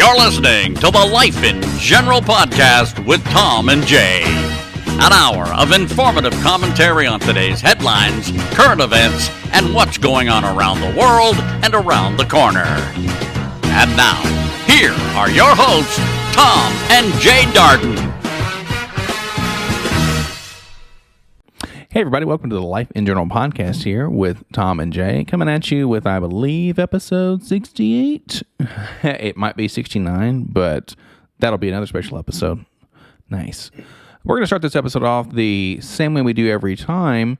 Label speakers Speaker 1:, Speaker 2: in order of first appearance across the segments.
Speaker 1: You're listening to the Life in General podcast with Tom and Jaye. An hour of informative commentary on today's headlines, current events, and what's going on around the world and around the corner. And now, here are your hosts, Tom and Jaye Darden.
Speaker 2: Hey everybody, welcome to the Life in General podcast here with Tom and Jaye, coming at you with, I believe, episode 68. It might be 69, but that'll be another special episode. Nice. We're going to start this episode off the same way we do every time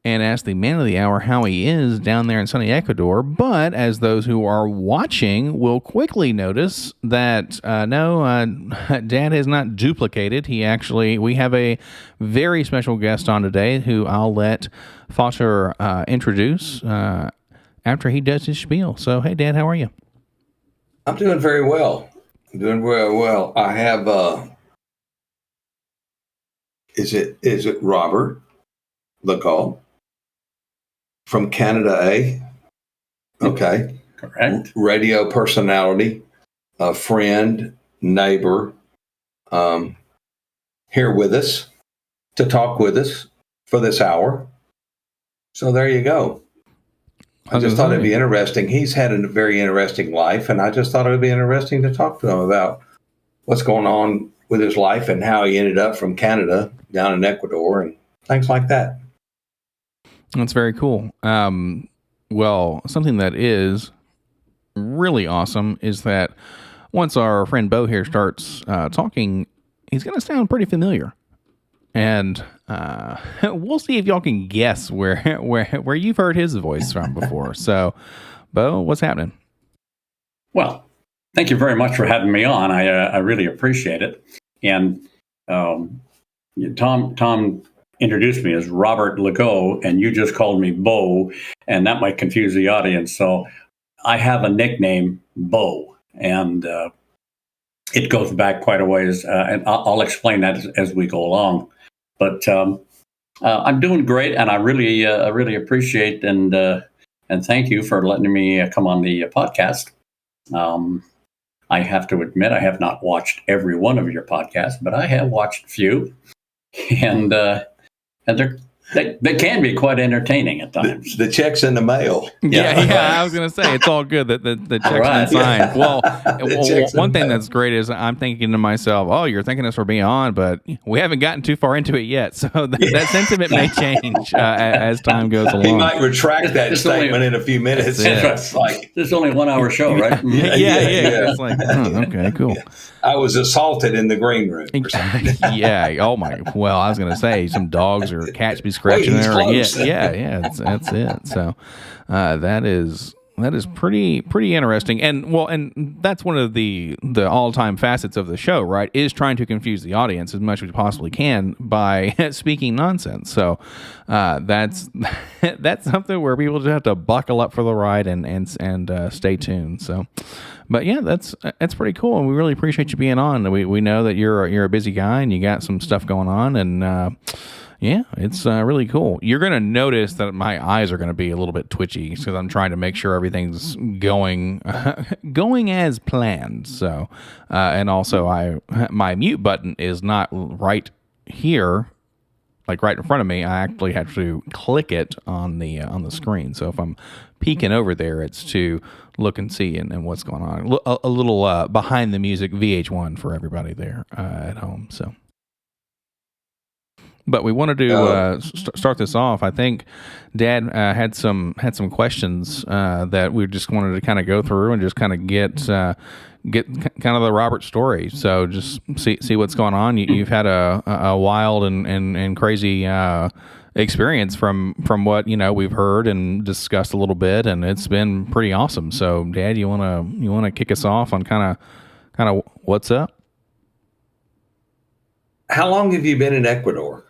Speaker 2: and ask the man of the hour how he is down there in sunny Ecuador. But as those who are watching will quickly notice that Dad has not duplicated. We have a very special guest on today who I'll let Foster introduce after he does his spiel. So, hey, Dad, how are you?
Speaker 3: I'm doing very well. I have, is it Robert Legault from Canada, eh? Okay.
Speaker 4: Correct.
Speaker 3: Radio personality, a friend, neighbor, here with us to talk with us for this hour. So there you go. I just thought it'd be interesting. He's had a very interesting life, and I just thought it would be interesting to talk to him about what's going on with his life and how he ended up from Canada down in Ecuador and things like that.
Speaker 2: That's very cool. Well, something that is really awesome is that once our friend Bo here starts talking, he's going to sound pretty familiar. And we'll see if y'all can guess where you've heard his voice from before. So, Bo, what's happening?
Speaker 4: Well, thank you very much for having me on. I really appreciate it. And Tom introduced me as Robert Legault, and you just called me Bo, and that might confuse the audience. So I have a nickname, Bo, and it goes back quite a ways, and I'll explain that as we go along. But I'm doing great, and I really appreciate and thank you for letting me come on the podcast. I have to admit, I have not watched every one of your podcasts, but I have watched a few, and they can be quite entertaining at times.
Speaker 3: The check's in the mail.
Speaker 2: Yeah, I was going to say, it's all good that the check's been signed. Well, one thing that's great is I'm thinking to myself, oh, you're thanking us for being on, but we haven't gotten too far into it yet. So that sentiment may change as time goes along.
Speaker 3: He might retract that statement in a few minutes.
Speaker 4: It's like, this is only a 1 hour show, right?
Speaker 2: Yeah. It's like, okay, cool.
Speaker 3: Yeah. I was assaulted in the green room.
Speaker 2: Yeah. Oh my. Well, I was going to say some dogs or cats be scratching there. Yeah. That's it. So that is pretty interesting. And that's one of the all-time facets of the show, right? Is trying to confuse the audience as much as we possibly can by speaking nonsense. So that's something where people just have to buckle up for the ride and stay tuned. So. But yeah, that's pretty cool, and we really appreciate you being on. We know that you're a busy guy and you got some stuff going on, and yeah, it's really cool. You're going to notice that my eyes are going to be a little bit twitchy because I'm trying to make sure everything's going as planned. So, and also my mute button is not right here, like right in front of me. I actually have to click it on the screen. So if I'm peeking over there, it's to look and see and what's going on. A little behind the music VH1 for everybody there at home. So. But we wanted to start this off. I think Dad had some questions that we just wanted to kind of go through and just kind of get kind of the Robert story. So just see what's going on. You've had a wild and crazy experience from what we've heard and discussed a little bit, and it's been pretty awesome. So Dad, you wanna kick us off on kind of what's up?
Speaker 3: How long have you been in Ecuador?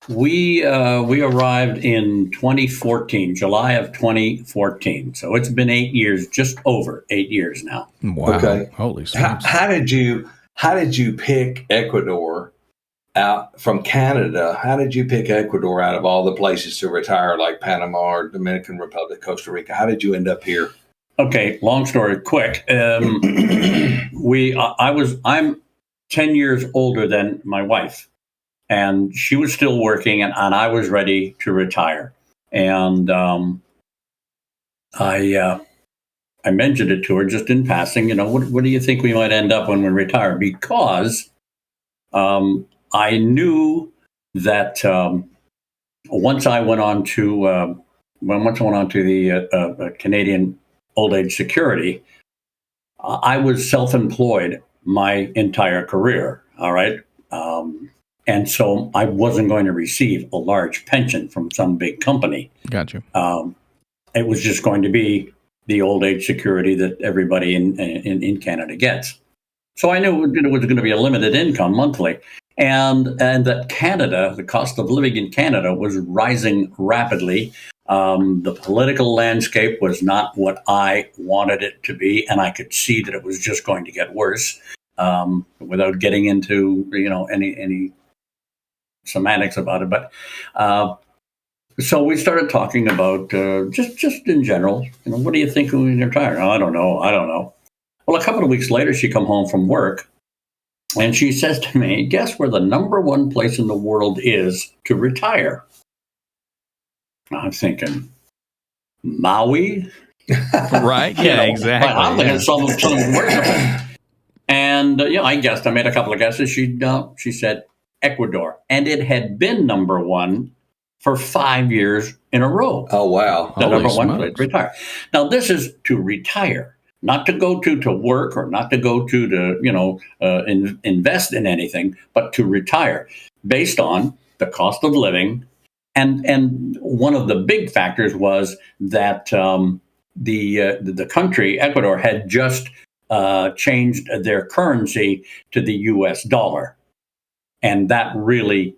Speaker 4: We arrived in 2014, July of 2014. So it's been 8 years, just over 8 years now.
Speaker 2: Wow.
Speaker 3: Okay.
Speaker 2: Holy smokes.
Speaker 3: How did you pick Ecuador out from Canada? How did you pick Ecuador out of all the places to retire, like Panama or Dominican Republic, Costa Rica? How did you end up here
Speaker 4: Okay, long story, quick. I'm 10 years older than my wife, and she was still working, and I was ready to retire. And I mentioned it to her just in passing. What do you think we might end up when we retire? Because I knew that once I went on to the Canadian Old Age Security, I was self-employed my entire career. All right. And so I wasn't going to receive a large pension from some big company.
Speaker 2: Gotcha.
Speaker 4: It was just going to be the old age security that everybody in Canada gets. So I knew it was going to be a limited income monthly, and that Canada, the cost of living in Canada was rising rapidly. The political landscape was not what I wanted it to be, and I could see that it was just going to get worse. Without getting into any semantics about it, but so we started talking about just in general. What do you think when you retire? Oh, I don't know. Well, a couple of weeks later, she come home from work, and she says to me, "Guess where the number one place in the world is to retire?" I'm thinking, Maui,
Speaker 2: Right? Yeah, exactly.
Speaker 4: I'm thinking something worse. And I guessed. I made a couple of guesses. She said Ecuador, and it had been number one for 5 years in a row.
Speaker 3: Oh, wow.
Speaker 4: The
Speaker 2: Holy
Speaker 4: number one
Speaker 2: smokes.
Speaker 4: place to retire. Now, this is to retire, not to go to work or not to go to invest in anything, but to retire based on the cost of living. And one of the big factors was that the country, Ecuador, had just changed their currency to the U.S. dollar. And that really,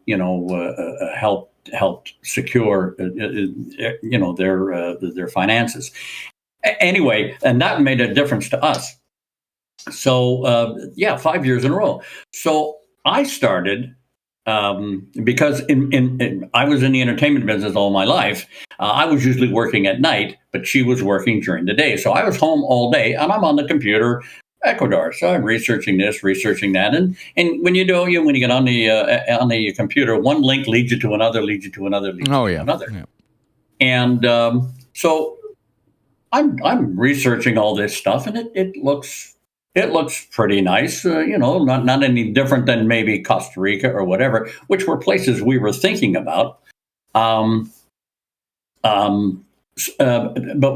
Speaker 4: helped secure, their finances. Anyway, and that made a difference to us. So 5 years in a row. So I started because I was in the entertainment business all my life. I was usually working at night, but she was working during the day. So I was home all day, and I'm on the computer. Ecuador. So I'm researching this, researching that, and when you get on the computer, one link leads you to another, leads you to another, leads you to another,
Speaker 2: Yeah.
Speaker 4: and so I'm researching all this stuff, and it looks pretty nice. Not any different than maybe Costa Rica or whatever, which were places we were thinking about. But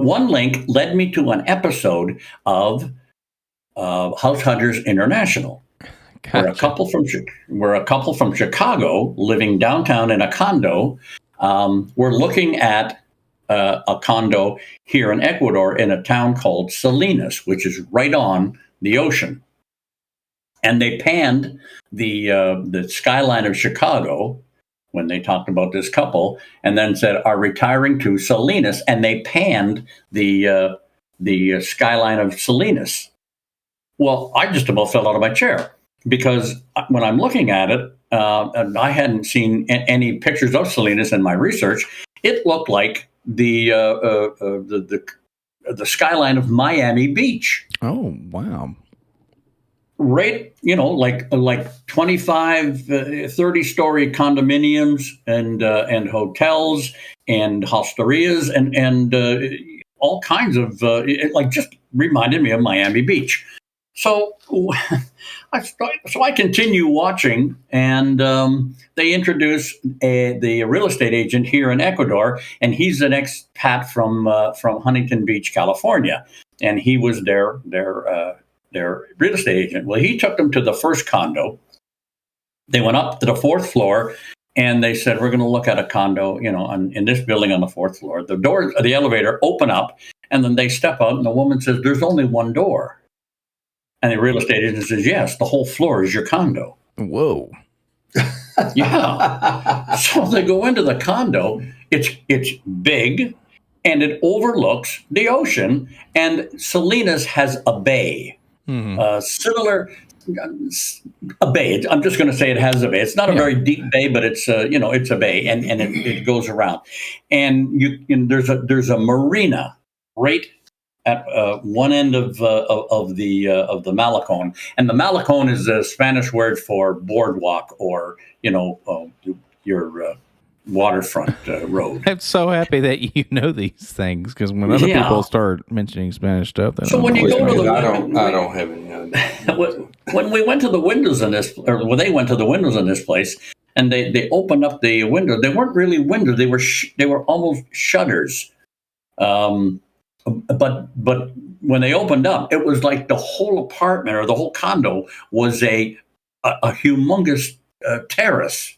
Speaker 4: one link led me to an episode of House Hunters International.
Speaker 2: Gotcha.
Speaker 4: We're a couple from Chicago living downtown in a condo. We're looking at a condo here in Ecuador in a town called Salinas, which is right on the ocean. And they panned the skyline of Chicago when they talked about this couple, and then said, "Are retiring to Salinas," and they panned the skyline of Salinas. Well, I just about fell out of my chair because when I'm looking at it, and I hadn't seen any pictures of Salinas in my research. It looked like the skyline of Miami Beach.
Speaker 2: Oh, wow.
Speaker 4: Right, like 25, 30-story condominiums and hotels and hosterias and all kinds of it just reminded me of Miami Beach. So I continue watching, and they introduce the real estate agent here in Ecuador, and he's an expat from Huntington Beach, California, and he was their real estate agent. Well, he took them to the first condo. They went up to the fourth floor, and they said, "We're going to look at a condo, in this building on the fourth floor." The doors of the elevator open up, and then they step out, and the woman says, "There's only one door." And the real estate agent says, "Yes, the whole floor is your condo."
Speaker 2: Whoa.
Speaker 4: Yeah. So they go into the condo. It's big, and it overlooks the ocean. And Salinas has a bay, similar. A bay. I'm just going to say it has a bay. It's not a very deep bay, but it's it's a bay, and it goes around. And there's a marina right at one end of the Malecón, and the Malecón is a Spanish word for boardwalk, or your waterfront road.
Speaker 2: I'm so happy that you know these things, because when other people start mentioning Spanish stuff,
Speaker 4: so when you go to the
Speaker 3: I don't have any idea.
Speaker 4: When we went to the windows in this, or when they went to the windows in this place, and they opened up the window, they weren't really windows; they were almost shutters. But when they opened up, it was like the whole apartment or the whole condo was a humongous terrace,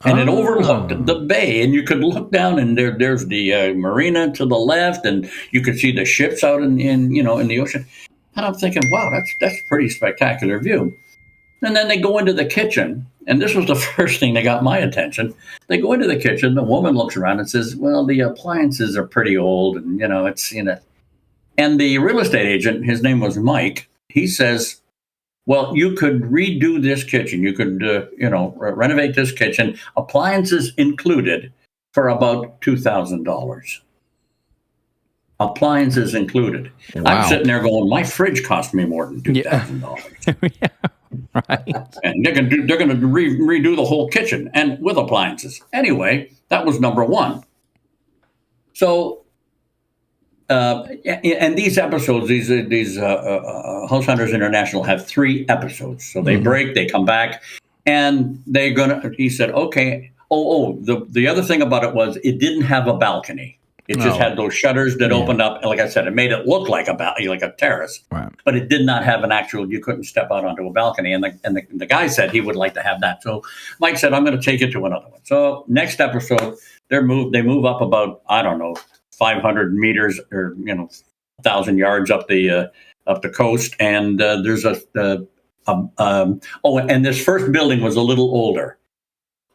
Speaker 4: and it overlooked the bay, and you could look down, and there's the marina to the left, and you could see the ships out in the ocean. And I'm thinking, wow, that's a pretty spectacular view. And then they go into the kitchen, and this was the first thing that got my attention. They go into the kitchen. The woman looks around and says, "Well, the appliances are pretty old, and it's." And the real estate agent, his name was Mike. He says, "Well, you could redo this kitchen. You could, renovate this kitchen, appliances included, for about $2,000. Appliances included."
Speaker 2: Wow.
Speaker 4: I'm sitting there going, "My fridge cost me more than $2,000."
Speaker 2: Yeah, right.
Speaker 4: And they're going to redo the whole kitchen and with appliances. Anyway, that was number one. So, and these episodes, these House Hunters International have 3 episodes. So they break, they come back, and they're gonna. He said, "Okay." The other thing about it was it didn't have a balcony. It just had those shutters that opened up, and like I said, it made it look like like a terrace,
Speaker 2: Right.
Speaker 4: but it did not have an actual. You couldn't step out onto a balcony, and the guy said he would like to have that. So Mike said, "I'm going to take it to another one." So next episode, they move up about 500 meters or 1,000 yards up the coast, and there's and this first building was a little older.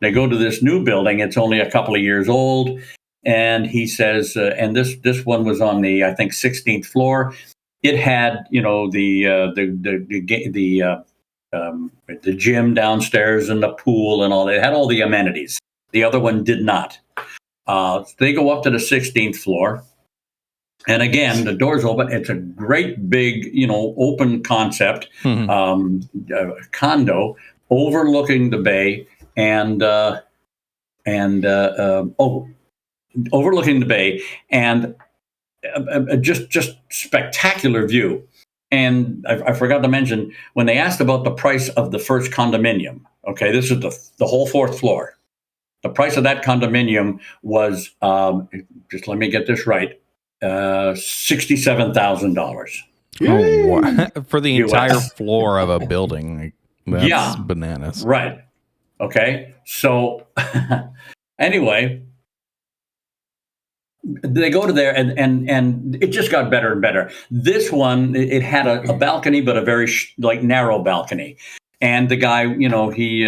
Speaker 4: They go to this new building; it's only a couple of years old. And he says, and this one was on the, I think, 16th floor. It had, the gym downstairs and the pool and all. It had all the amenities. The other one did not. They go up to the 16th floor, and again, the doors open. It's a great big, open concept condo overlooking the bay, overlooking the bay, and just spectacular view. And I forgot to mention, when they asked about the price of the first condominium, okay, this is the whole 4th floor. The price of that condominium was, just let me get this right, $67,000.
Speaker 2: Oh, wow. For the entire floor of a building. That's bananas.
Speaker 4: Right. Okay. So anyway, they go to there, and it just got better and better. This one, it had a balcony, but a very narrow balcony. And the guy, he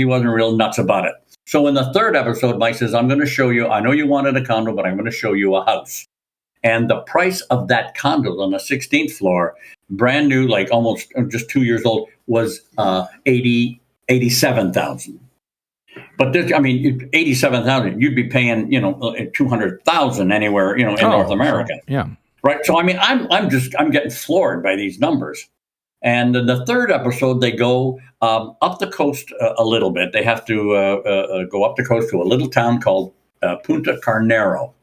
Speaker 4: wasn't real nuts about it. So in the 3rd episode, Mike says, "I'm going to show you. I know you wanted a condo, but I'm going to show you a house." And the price of that condo on the 16th floor, brand new, like almost just 2 years old, was $87,000. But this, $87,000, you'd be paying, $200,000 anywhere, in North America.
Speaker 2: Sure. Yeah.
Speaker 4: Right. So, I'm getting floored by these numbers. And in the 3rd episode, they go up the coast a little bit. They have to go up the coast to a little town called Punta Carnero.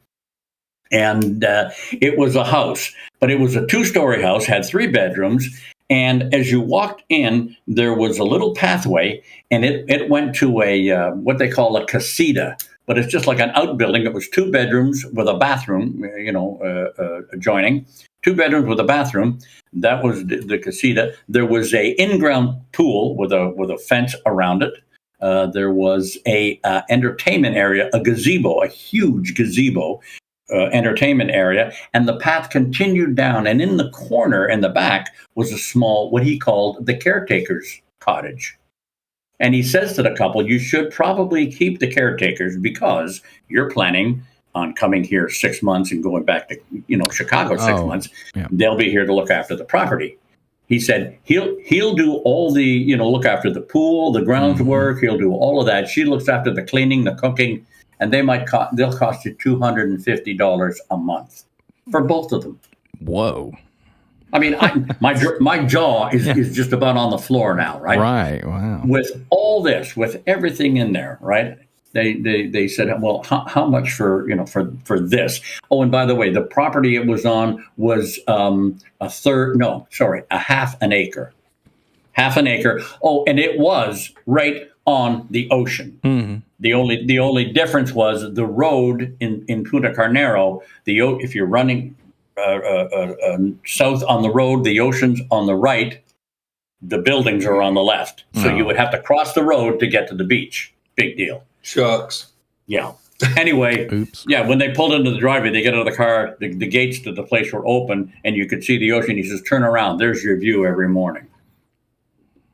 Speaker 4: And it was a house, but it was a 2-story house, had 3 bedrooms. And as you walked in, there was a little pathway, and it went to a what they call a casita, but it's just like an outbuilding. It was 2 bedrooms with a bathroom, adjoining. 2 bedrooms with a bathroom. That was the casita. There was a in-ground pool with a fence around it. There was a entertainment area, a gazebo, a huge gazebo. Entertainment area, and the path continued down, and in the corner in the back was a small, what he called the caretaker's cottage. And he says to the couple, "You should probably keep the caretakers because you're planning on coming here 6 months and going back to Chicago 6 months.
Speaker 2: Yeah.
Speaker 4: They'll be here to look after the property." He said he'll do all the look after the pool, the grounds work. He'll do all of that. She looks after the cleaning, the cooking. And they'll cost you $250 a month for both of them.
Speaker 2: Whoa.
Speaker 4: I mean, my jaw is just about on the floor now, right?
Speaker 2: Right. Wow.
Speaker 4: With all this, with everything in there, right? They said, well, how much for this? Oh, and by the way, the property it was on was a half an acre. Half an acre. Oh, and it was right on the ocean.
Speaker 2: Mm-hmm.
Speaker 4: The only difference was the road in Punta Carnero. If you're running south on the road, the ocean's on the right. The buildings are on the left, so you would have to cross the road to get to the beach. Big deal.
Speaker 3: Shucks.
Speaker 4: Yeah. Anyway,
Speaker 2: Oops.
Speaker 4: yeah. When they pulled into the driveway, they get out of the car. The gates to the place were open, and you could see the ocean. He says, "Turn around. There's your view every morning."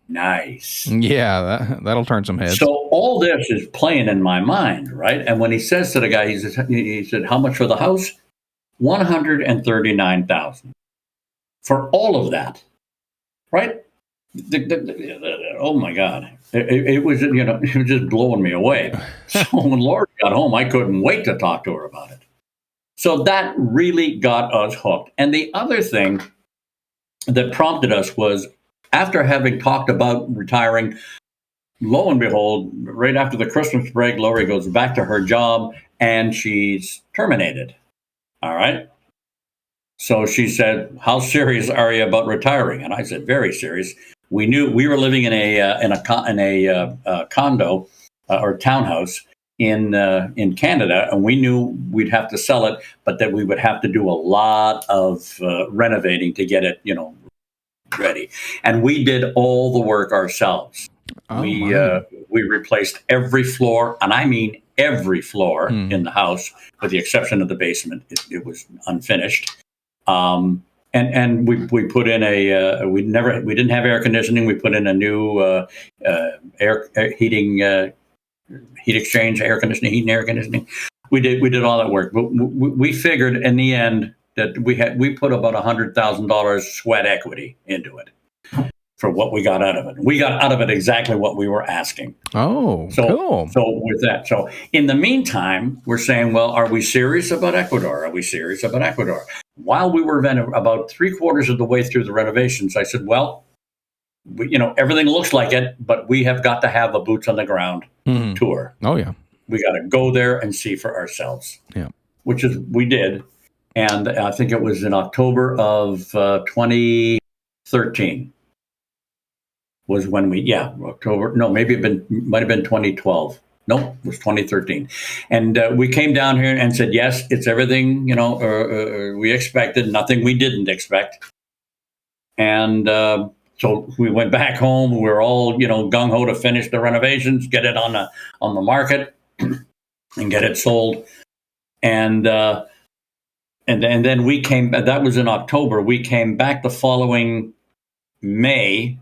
Speaker 4: Nice.
Speaker 2: Yeah, that'll turn some heads.
Speaker 4: So all this is playing in my mind, right? And when he says to the guy, he said, "How much for the house?" $139,000 for all of that, right? Oh my God! It was it was just blowing me away. So when Laura got home, I couldn't wait to talk to her about it. So that really got us hooked. And the other thing that prompted us was after having talked about retiring. Lo and behold, right after the Christmas break, Lori goes back to her job and she's terminated. All right. So she said, "How serious are you about retiring?" And I said, "Very serious." We knew we were living in a condo or townhouse in Canada, and we knew we'd have to sell it, but that we would have to do a lot of renovating to get it, ready. And we did all the work ourselves.
Speaker 2: Oh,
Speaker 4: We replaced every floor, and I mean every floor in the house, with the exception of the basement. It was unfinished. And we put in we didn't have air conditioning. We put in a new heat exchange, heat and air conditioning. We did all that work, but we figured in the end that we put about $100,000 sweat equity into it for what we got out of it. We got out of it exactly what we were asking.
Speaker 2: Oh, cool.
Speaker 4: So with that, in the meantime, we're saying, well, are we serious about Ecuador? Are we serious about Ecuador? While we were about 3/4 of the way through the renovations, I said, well, everything looks like it, but we have got to have a boots on the ground tour.
Speaker 2: Oh, yeah.
Speaker 4: We got to go there and see for ourselves.
Speaker 2: Yeah.
Speaker 4: Which is we did. And I think it was in October of 2013 was when October. No, maybe might have been 2012. Nope, it was 2013. And we came down here and said, yes, it's everything, we expected, nothing we didn't expect. And so we went back home. We were all, gung-ho to finish the renovations, get it on the market and get it sold. And then we came, that was in October. We came back the following May.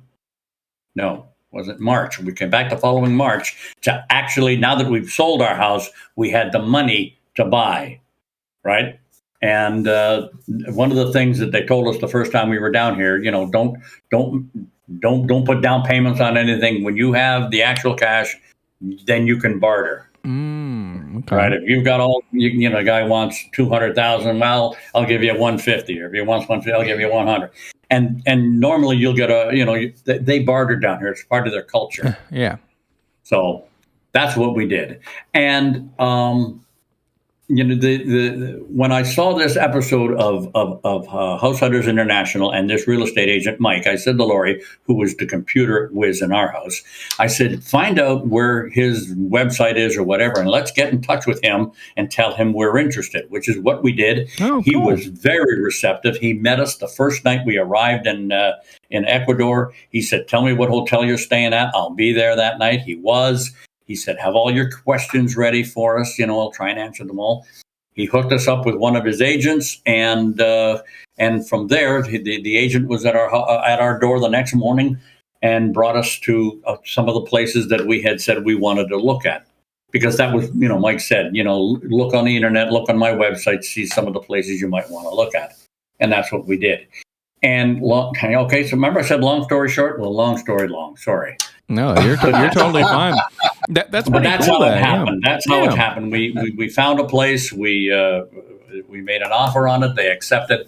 Speaker 4: No, was it March? We came back the following March to actually, now that we've sold our house, we had the money to buy, right? And one of the things that they told us the first time we were down here, don't put down payments on anything. When you have the actual cash, then you can barter.
Speaker 2: Okay.
Speaker 4: Right? If you've got a guy wants 200,000, well, I'll give you 150. Or if he wants 150, I'll give you 100. And normally you'll get they barter down here. It's part of their culture.
Speaker 2: Yeah.
Speaker 4: So that's what we did. And when I saw this episode of House Hunters International and this real estate agent Mike, I said to Lori, who was the computer whiz in our house, I said, find out where his website is or whatever, and let's get in touch with him and tell him we're interested, which is what we did.
Speaker 2: Oh,
Speaker 4: he
Speaker 2: cool.
Speaker 4: was very receptive. He met us the first night we arrived in Ecuador. He said, tell me what hotel you're staying at. I'll be there that night. He was. He said, have all your questions ready for us. I'll try and answer them all. He hooked us up with one of his agents, and from there, the agent was at our door the next morning and brought us to some of the places that we had said we wanted to look at. Because that was, Mike said, look on the internet, look on my website, see some of the places you might want to look at. And that's what we did. And so remember I said long story short? Well, long story long. Sorry.
Speaker 2: No, you're totally fine. That's
Speaker 4: how
Speaker 2: cool,
Speaker 4: it happened.
Speaker 2: Yeah.
Speaker 4: That's how it happened. We found a place. We made an offer on it. They accepted,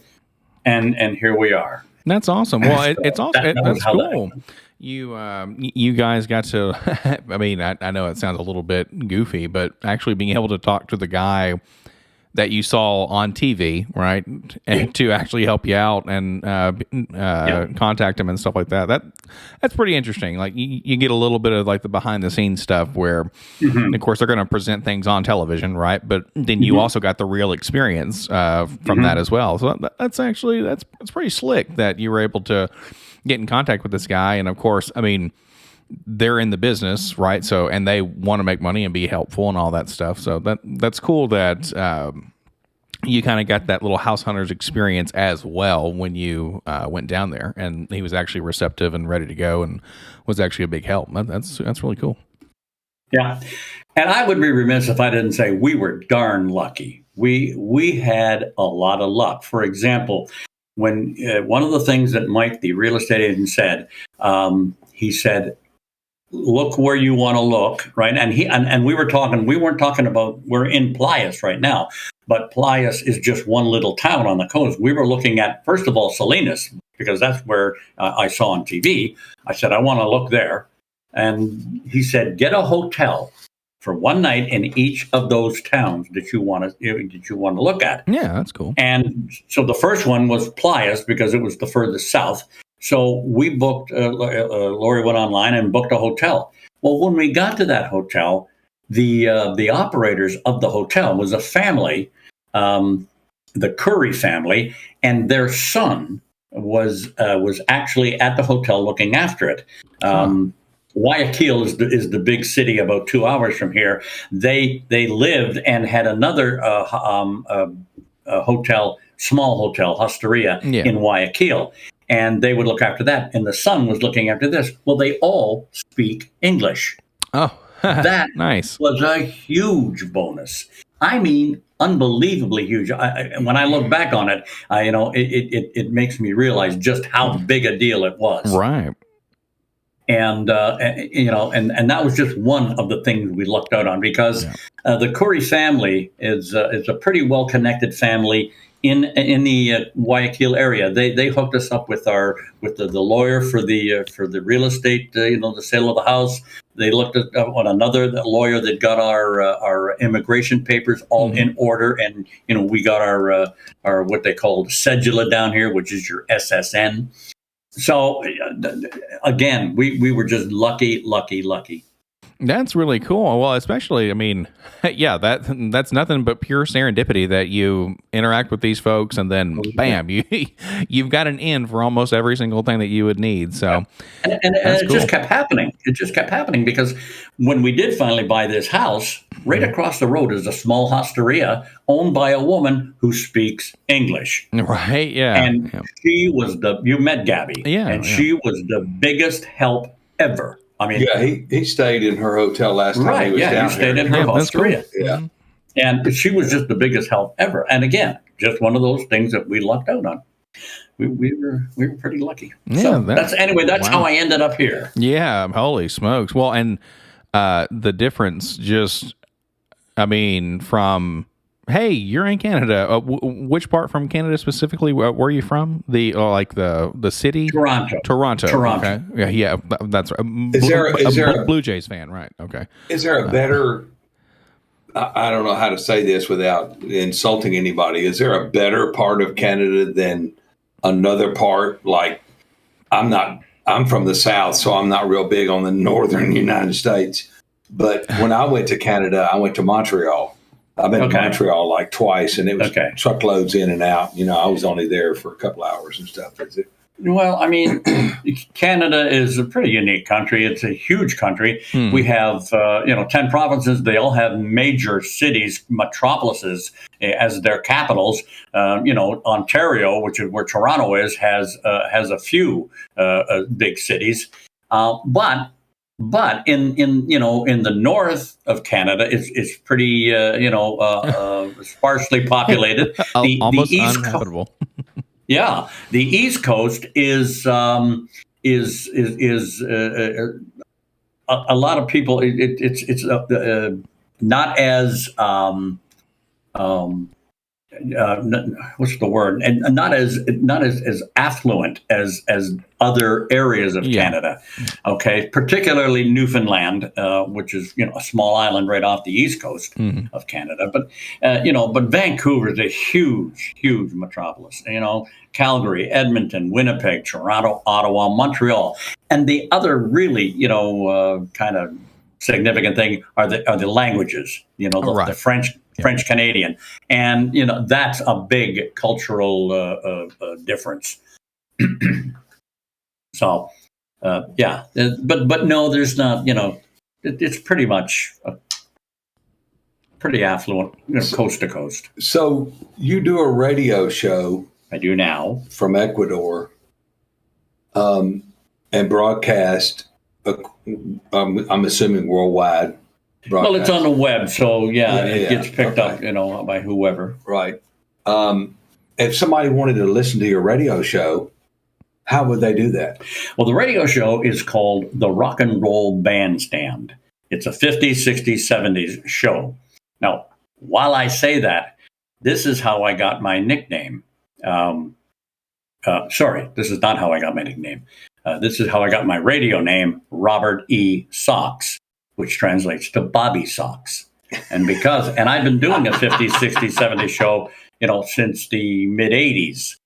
Speaker 4: and here we are.
Speaker 2: That's awesome. Well, it's also that's
Speaker 4: how
Speaker 2: cool. You guys got to. I mean, I know it sounds a little bit goofy, but actually being able to talk to the guy that you saw on TV, right, and to actually help you out and contact him and stuff like that. That's pretty interesting. Like you get a little bit of like the behind the scenes stuff where, of course, they're going to present things on television, right? But then you also got the real experience from that as well. So that's actually that's pretty slick that you were able to get in contact with this guy. And of course, I mean, they're in the business, right? So, and they want to make money and be helpful and all that stuff. So that's cool that you kind of got that little house hunters experience as well when you went down there, and he was actually receptive and ready to go, and was actually a big help. That's really cool.
Speaker 4: Yeah, and I would be remiss if I didn't say we were darn lucky. We had a lot of luck. For example, when one of the things that Mike, the real estate agent, said, he said, look where you want to look, right? And we weren't talking about, we're in Playas right now, but Playas is just one little town on the coast. We were looking at, first of all, Salinas, because that's where I saw on TV. I said, I want to look there. And he said, get a hotel for one night in each of those towns that you want to look at.
Speaker 2: Yeah, that's cool.
Speaker 4: And so the first one was Playas because it was the furthest south. So we booked, Lori went online and booked a hotel. Well, when we got to that hotel, the operators of the hotel was a family, the Curry family, and their son was actually at the hotel looking after it. Guayaquil is the big city about 2 hours from here. They lived and had another hotel, small hotel, Hosteria, in Guayaquil. And they would look after that. And the son was looking after this. Well, they all speak English.
Speaker 2: Oh,
Speaker 4: that
Speaker 2: nice.
Speaker 4: Was a huge bonus. I mean, unbelievably huge. When I look back on it, it makes me realize just how big a deal it was.
Speaker 2: Right.
Speaker 4: And that was just one of the things we lucked out on, because the Curry family is a pretty well connected family in the Guayaquil area. They hooked us up with the lawyer for the real estate, the sale of the house. They looked at on another lawyer that got our immigration papers all in order, and we got our what they called cedula down here, which is your SSN. So again, we were just lucky.
Speaker 2: That's really cool. Well, especially, I mean, yeah, that's nothing but pure serendipity that you interact with these folks, and then bam, you've got an in for almost every single thing that you would need. So,
Speaker 4: and it just kept happening. It just kept happening because when we did finally buy this house, right across the road is a small hosteria owned by a woman who speaks English.
Speaker 2: Right? Yeah.
Speaker 4: And she was you met Gabby.
Speaker 2: Yeah.
Speaker 4: And she was the biggest help ever. I mean,
Speaker 3: yeah, he stayed in her hotel last time he was down
Speaker 4: he stayed
Speaker 3: here.
Speaker 4: in her hosteria.
Speaker 3: Cool. Yeah.
Speaker 4: And she was just the biggest help ever. And again, just one of those things that we lucked out on. We were pretty lucky.
Speaker 2: Yeah,
Speaker 4: so that's how I ended up here.
Speaker 2: Yeah, holy smokes. Well, and the difference just, I mean, from, hey, you're in Canada. Which part from Canada specifically? Where are you from? The city? Toronto. Okay. Yeah, that's right. Is there a Blue Jays fan? Right. Okay.
Speaker 3: Is there a better? I don't know how to say this without insulting anybody. Is there a better part of Canada than another part? Like, I'm from the South, so I'm not real big on the northern United States. But when I went to Canada, I went to Montreal. I've been to Montreal like twice, and it was truckloads in and out. I was only there for a couple hours and stuff.
Speaker 4: Well, I mean, Canada is a pretty unique country. It's a huge country. We have, 10 provinces. They all have major cities, metropolises as their capitals. Ontario, which is where Toronto is, has a few big cities. But in the north of Canada, it's pretty sparsely populated.
Speaker 2: Almost
Speaker 4: the East
Speaker 2: uninhabitable.
Speaker 4: Yeah, the East Coast is a lot of people. It's not as what's the word? And not as affluent as other areas of Canada. Okay, particularly Newfoundland, which is a small island right off the east coast of Canada. But but Vancouver is a huge metropolis. Calgary, Edmonton, Winnipeg, Toronto, Ottawa, Montreal, and the other really kind of significant thing are the languages. The French Canadian, and that's a big cultural difference. So, but no, there's not. It's pretty much pretty affluent, coast to coast.
Speaker 3: So you do a radio show.
Speaker 4: I do now
Speaker 3: from Ecuador, and broadcast. I'm assuming worldwide.
Speaker 4: Well, it's on the web, so it gets picked up, by whoever.
Speaker 3: Right. If somebody wanted to listen to your radio show, how would they do that?
Speaker 4: Well, the radio show is called the Rock and Roll Bandstand. It's a 50s, 60s, 70s show. Now, while I say that, this is how I got my nickname. Sorry, this is not how I got my nickname. This is how I got my radio name, Robert E. Socks, which translates to Bobby Socks. And I've been doing a 50s, 60s, 70s show, since the mid 80s.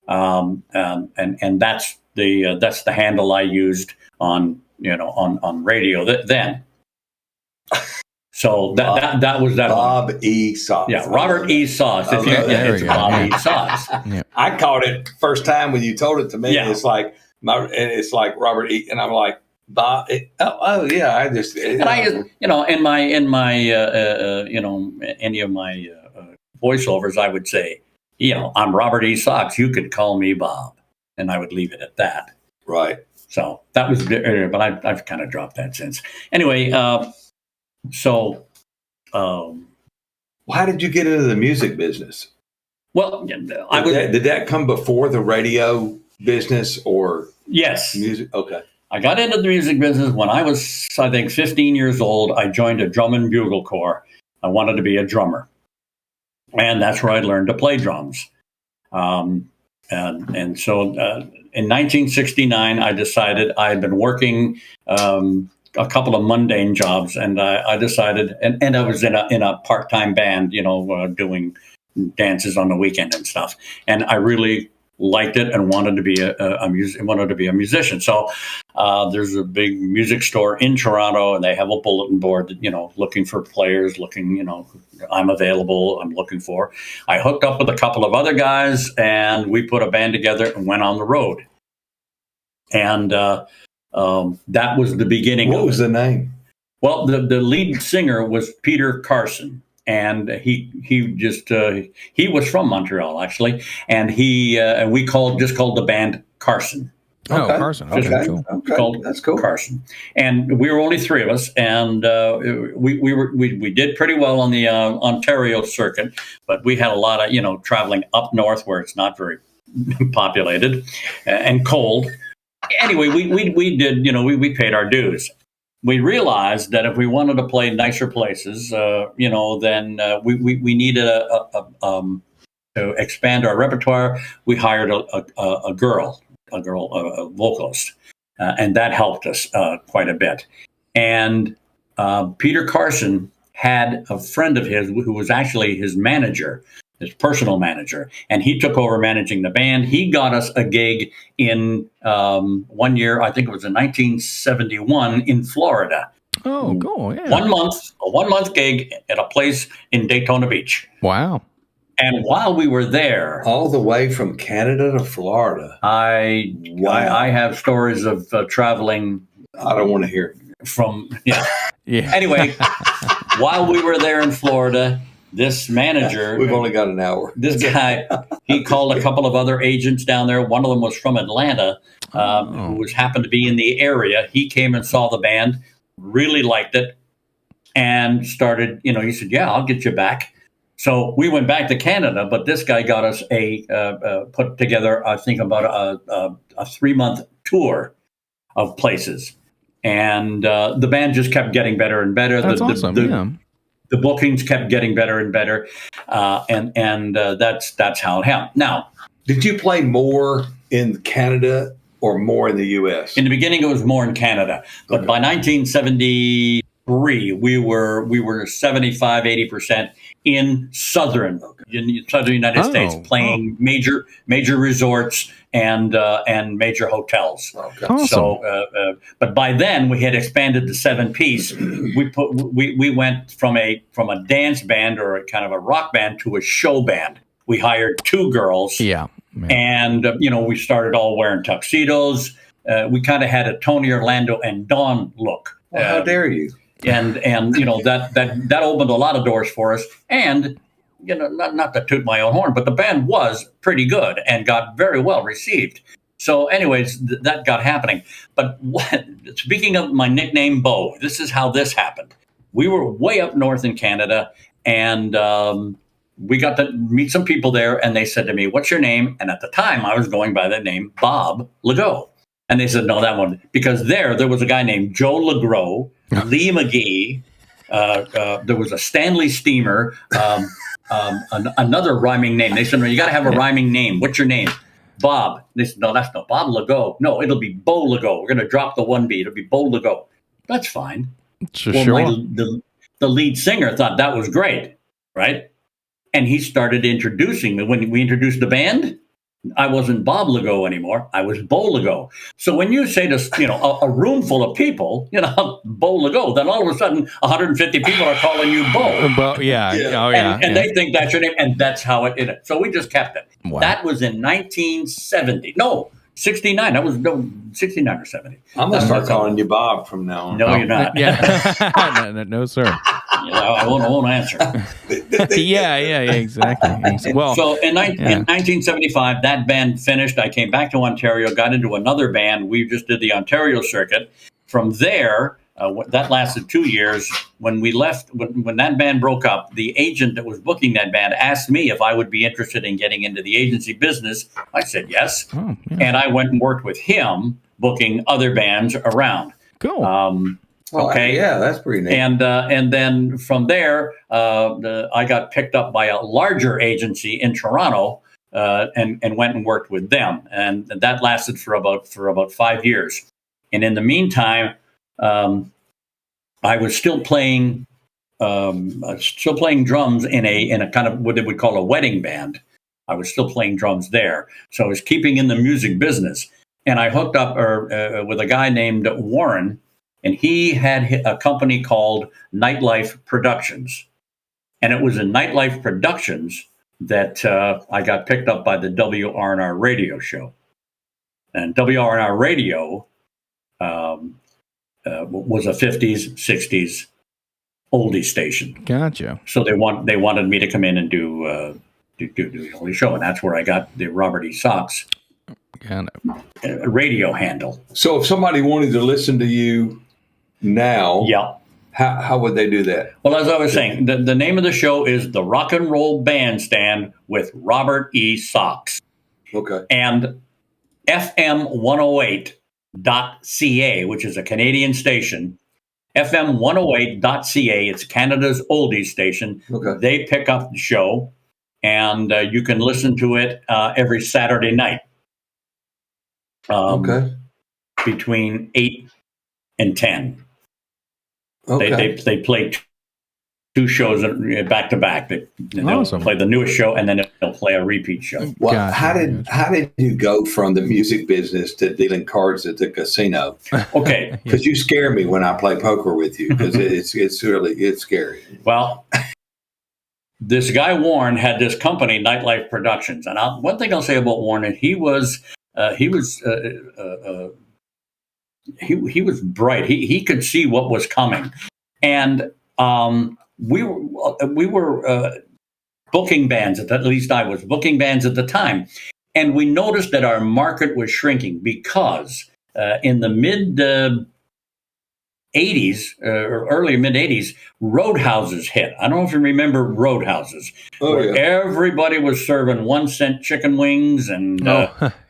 Speaker 4: And that's the handle I used on radio then. So that was that
Speaker 3: Bob
Speaker 4: one.
Speaker 3: E. Socks.
Speaker 4: Yeah, Robert E. Socks. It's Bob E. Socks.
Speaker 2: Yeah.
Speaker 3: I caught it first time when you told it to me.
Speaker 4: Yeah.
Speaker 3: It's like Robert E. And I'm like, Bob. Yeah. I just
Speaker 4: and I in my any of my voiceovers, I would say, I'm Robert E. Socks. You could call me Bob, and I would leave it at that.
Speaker 3: Right.
Speaker 4: So that was, but I've kind of dropped that since. Anyway. So,
Speaker 3: how did you get into the music business?
Speaker 4: Well,
Speaker 3: did that come before the radio business or
Speaker 4: yes,
Speaker 3: music? Okay,
Speaker 4: I got into the music business when I was, I think, 15 years old. I joined a drum and bugle corps. I wanted to be a drummer, and that's where I learned to play drums. And so in 1969, I decided I had been working. A couple of mundane jobs, and I decided, and I was in a part-time band, doing dances on the weekend and stuff, and I really liked it and wanted to be a musician. So there's a big music store in Toronto, and they have a bulletin board, looking for players, I'm available, I'm looking for. I hooked up with a couple of other guys, and we put a band together and went on the road, and that was the beginning.
Speaker 3: What was the name?
Speaker 4: Well, the lead singer was Peter Carson, and he was from Montreal actually, and we called the band Carson.
Speaker 2: Oh, okay. Carson. Okay, cool.
Speaker 3: Okay. That's cool.
Speaker 4: Carson, and we were only three of us, and we did pretty well on the Ontario circuit, but we had a lot of traveling up north where it's not very populated and cold. Anyway, we did, we paid our dues. We realized that if we wanted to play nicer places, then we needed to expand our repertoire. We hired a vocalist, and that helped us quite a bit. And Peter Carson had a friend of his who was actually his manager, his personal manager, and he took over managing the band. He got us a gig in 1 year, I think it was in 1971, in Florida.
Speaker 2: Oh, cool! Yeah,
Speaker 3: a
Speaker 4: 1 month gig at a place in Daytona Beach.
Speaker 2: Wow!
Speaker 4: And while we were there,
Speaker 3: all the way from Canada to Florida,
Speaker 4: I have stories of traveling.
Speaker 3: I don't want to hear
Speaker 4: from
Speaker 2: yeah.
Speaker 4: Anyway, while we were there in Florida, this manager,
Speaker 3: we've only got an hour.
Speaker 4: This guy, he called a couple of other agents down there. One of them was from Atlanta, who happened to be in the area. He came and saw the band, really liked it, and started, he said, yeah, I'll get you back. So we went back to Canada, but this guy got us put together, I think, about a 3-month tour of places. And the band just kept getting better and better.
Speaker 2: That's awesome, yeah.
Speaker 4: the bookings kept getting better and better, and that's how it happened. Now,
Speaker 3: did you play more in Canada or more in the U.S.?
Speaker 4: in the beginning, it was more in Canada, but by 1973, we were 75-80% in southern United States, playing major resorts and major hotels.
Speaker 3: Okay.
Speaker 2: Awesome.
Speaker 4: So, but by then we had expanded to 7-piece. We went from a dance band or a kind of a rock band to a show band. We hired 2 girls.
Speaker 2: Yeah.
Speaker 4: And, we started all wearing tuxedos. We kind of had a Tony Orlando and Dawn look.
Speaker 3: Well, how dare you?
Speaker 4: And that opened a lot of doors for us. And, not to toot my own horn, but the band was pretty good and got very well received. So anyways, that got happening. But speaking of my nickname, Bo, this is how this happened. We were way up north in Canada, and we got to meet some people there, and they said to me, "What's your name?" And at the time, I was going by that name, Bob Legault. And they said, "No, that one," because there was a guy named Joe LeGros, Lee McGee. There was a Stanley Steamer, another rhyming name. They said, "No, you got to have a rhyming name. What's your name?" Bob. They said, "No, that's not Bob Legault. No, it'll be Bo Legault. We're going to drop the one B. It'll be Bo Legault." That's fine.
Speaker 2: Sure.
Speaker 4: The lead singer thought that was great, right? And he started introducing me. When we introduced the band, I wasn't Bob Legault anymore. I was Bo Legault. So when you say to a room full of people, Bo Legault, then all of a sudden 150 people are calling you Bo.
Speaker 2: Yeah. Oh, yeah.
Speaker 4: And they think that's your name, and that's how it is. So we just kept it.
Speaker 2: Wow.
Speaker 4: That was in 1970. No, 69. That was 69 or 70.
Speaker 3: I'm gonna start calling you Bob from now on.
Speaker 4: No, you're not.
Speaker 2: Yeah. No, sir.
Speaker 4: I won't answer.
Speaker 2: Yeah, exactly. Well,
Speaker 4: so in 1975, that band finished. I came back to Ontario, got into another band. We just did the Ontario circuit. From there, that lasted 2 years. When we left, when that band broke up, the agent that was booking that band asked me if I would be interested in getting into the agency business. I said yes.
Speaker 2: Oh, yeah.
Speaker 4: And I went and worked with him, booking other bands around.
Speaker 2: Cool.
Speaker 4: Okay.
Speaker 3: Yeah, that's pretty neat.
Speaker 4: And then from there, I got picked up by a larger agency in Toronto, and went and worked with them, and that lasted for about 5 years. And in the meantime, I was still playing drums in a kind of what they would call a wedding band. I was still playing drums there, so I was keeping in the music business. And I hooked up with a guy named Warren. And he had a company called Nightlife Productions. And it was in Nightlife Productions that I got picked up by the WRNR radio show. And WRNR radio was a 50s, 60s oldie station.
Speaker 2: Gotcha.
Speaker 4: So they wanted me to come in and do the oldie show. And that's where I got the Robert E. Sox radio handle.
Speaker 3: So if somebody wanted to listen to you now,
Speaker 4: yeah,
Speaker 3: how would they do that?
Speaker 4: Well, as I was saying, the name of the show is The Rock and Roll Bandstand with Robert E. Sox.
Speaker 3: Okay.
Speaker 4: And FM108.ca, which is a Canadian station. FM108.ca, it's Canada's oldies station.
Speaker 3: Okay.
Speaker 4: They pick up the show, and you can listen to it every Saturday night.
Speaker 3: Okay.
Speaker 4: Between 8 and 10.
Speaker 3: Okay.
Speaker 4: They play 2 shows back to back. They'll play the newest show, and then they'll play a repeat show.
Speaker 3: Well,
Speaker 2: Gotcha.
Speaker 3: how did you go from the music business to dealing cards at the casino?
Speaker 4: Okay,
Speaker 3: Because you scare me when I play poker with you, because it's scary.
Speaker 4: well, this guy Warren had this company, Nightlife Productions, and one thing I'll say about Warren is he was bright. He could see what was coming, and we were booking bands. At least I was booking bands at the time, and we noticed that our market was shrinking because in the mid 80s or early mid 80s, roadhouses hit. I don't know if you remember roadhouses.
Speaker 3: Oh, yeah.
Speaker 4: Everybody was serving 1-cent chicken wings and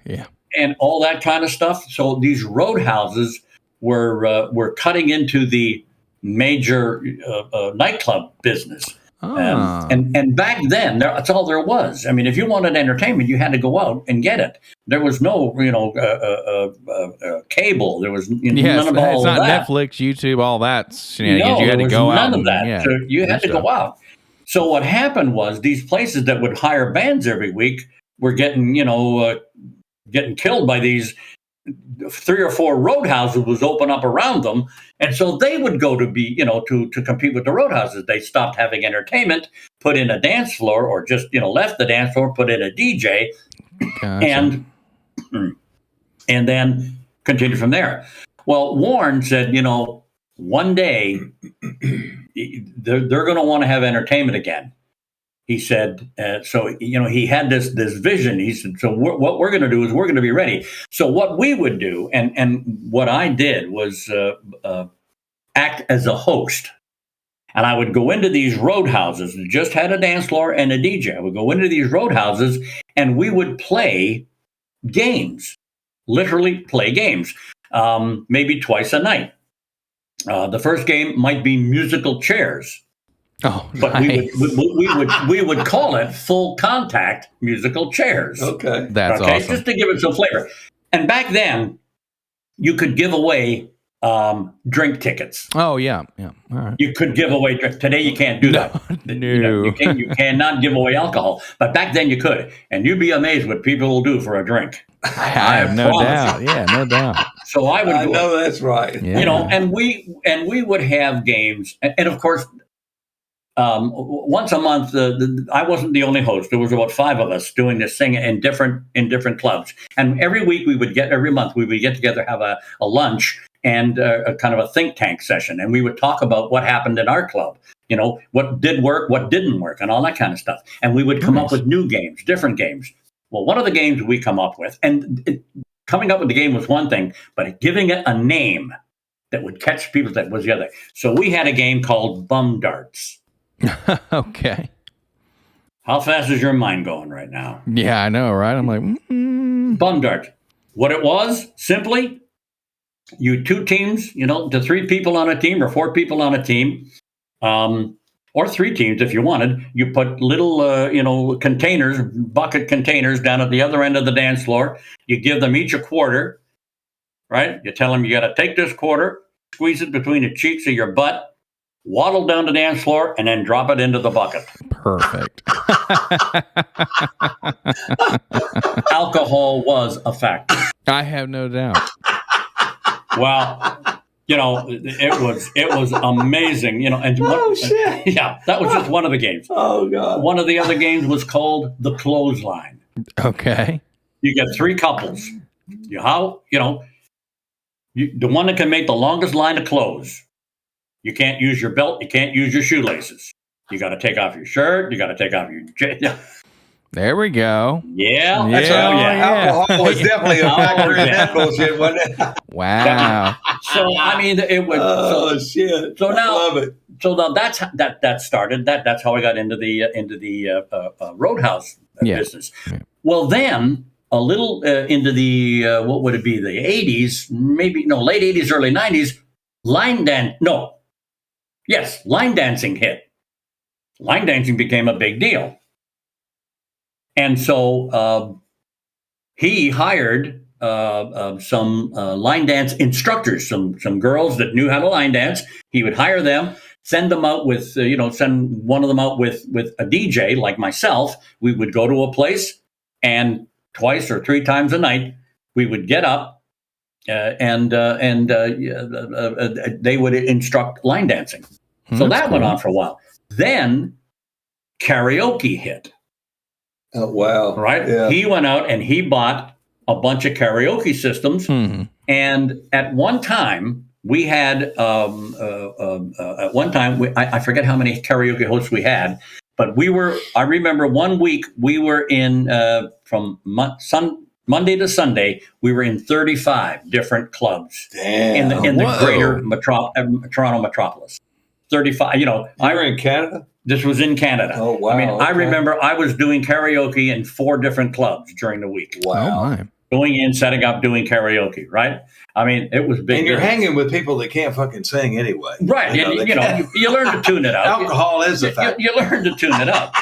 Speaker 2: yeah.
Speaker 4: and all that kind of stuff. So these roadhouses were cutting into the major nightclub business.
Speaker 2: Ah.
Speaker 4: And back then, that's all there was. I mean, if you wanted entertainment, you had to go out and get it. There was no, cable. There was none of all
Speaker 2: it's not
Speaker 4: that.
Speaker 2: Netflix, YouTube, all that shenanigans.
Speaker 4: No,
Speaker 2: you had
Speaker 4: there
Speaker 2: to
Speaker 4: was
Speaker 2: go out
Speaker 4: none of that. So you had to go out. So what happened was these places that would hire bands every week were getting, getting killed by these 3 or 4 roadhouses was open up around them, and so they would go to be to compete with the roadhouses. They stopped having entertainment, put in a dance floor, or just left the dance floor, put in a DJ,
Speaker 2: Gotcha.
Speaker 4: and then continued from there. Well, Warren said, one day they're going to want to have entertainment again. He said, so, he had this vision. He said, so what we're going to do is we're going to be ready. So what we would do, and what I did was act as a host. And I would go into these roadhouses that just had a dance floor and a DJ. I would go into these roadhouses and we would play games, literally play games, maybe twice a night. The first game might be musical chairs.
Speaker 2: Oh,
Speaker 4: but
Speaker 2: nice.
Speaker 4: we would call it full contact musical chairs.
Speaker 3: Okay.
Speaker 2: That's awesome.
Speaker 4: Just to give it some flavor. And back then, you could give away drink tickets.
Speaker 2: Oh, yeah. All right.
Speaker 4: You could give away drink. Today, you can't do that.
Speaker 2: No.
Speaker 4: You cannot give away alcohol. But back then, you could. And you'd be amazed what people will do for a drink.
Speaker 2: I have no doubt. Yeah, no doubt.
Speaker 4: So I would.
Speaker 3: I know that's right.
Speaker 2: Yeah.
Speaker 4: And we would have games, and of course. Once a month, I wasn't the only host. There was about 5 of us doing this thing in different clubs. And every month we would get together, have a lunch and a kind of a think tank session, and we would talk about what happened in our club. What did work, what didn't work, and all that kind of stuff. And we would come up with new games, different games. Well, one of the games we come up with, and coming up with the game was one thing, but giving it a name that would catch people, that was the other. So we had a game called Bum Darts.
Speaker 2: Okay.
Speaker 4: How fast is your mind going right now?
Speaker 2: Yeah, I know, right? I'm like,
Speaker 4: Bum dart. What it was, simply, you 2 teams, to 3 people on a team or 4 people on a team, or 3 teams if you wanted. You put little, containers, bucket containers down at the other end of the dance floor. You give them each a quarter, right? You tell them you got to take this quarter, squeeze it between the cheeks of your butt, waddle down the dance floor, and then drop it into the bucket.
Speaker 2: perfect.
Speaker 4: Alcohol was a factor.
Speaker 2: I have no doubt.
Speaker 4: Well, it was amazing.
Speaker 3: Shit.
Speaker 4: Yeah, that was just one of the games.
Speaker 3: Oh, God.
Speaker 4: One of the other games was called the clothesline.
Speaker 2: Okay.
Speaker 4: You get 3 couples. The one that can make the longest line of clothes. You can't use your belt. You can't use your shoelaces. You got to take off your shirt. You got to take off your jacket.
Speaker 2: There we go.
Speaker 4: Yeah.
Speaker 2: Yeah.
Speaker 3: Alcohol was definitely a factor in that bullshit, wasn't it?
Speaker 2: Wow.
Speaker 4: So it was.
Speaker 3: Oh, shit.
Speaker 4: So now,
Speaker 3: I love it.
Speaker 4: So now that started. That's how I got into the roadhouse business.
Speaker 2: Yeah.
Speaker 4: Well, then a little into the what would it be? The 80s, maybe late 80s, early 90s. Line dancing hit. Line dancing became a big deal. And so he hired some line dance instructors, some girls that knew how to line dance. He would hire them, send them out with, send one of them out with a DJ like myself. We would go to a place, and 2 or 3 times a night, we would get up and they would instruct line dancing. So that went on for a while. Then karaoke hit.
Speaker 3: Oh, wow.
Speaker 4: Right?
Speaker 3: Yeah.
Speaker 4: He went out and he bought a bunch of karaoke systems.
Speaker 2: Mm-hmm.
Speaker 4: And at one time, we had, I forget how many karaoke hosts we had, but I remember one week we were in, from Monday to Sunday, we were in 35 different clubs.
Speaker 3: Damn.
Speaker 4: in the greater Toronto metropolis. 35,
Speaker 3: You were in Canada?
Speaker 4: This was in Canada.
Speaker 3: Oh, wow.
Speaker 4: I mean, I
Speaker 3: okay.
Speaker 4: remember I was doing karaoke in 4 different clubs during the week.
Speaker 3: Wow.
Speaker 2: Oh, my.
Speaker 4: going in, setting up, doing karaoke, right? I mean, it was big.
Speaker 3: And you're hanging with people that can't fucking sing anyway.
Speaker 4: Right. You learn to tune it out.
Speaker 3: Alcohol is a factor.
Speaker 4: You learn to tune it out.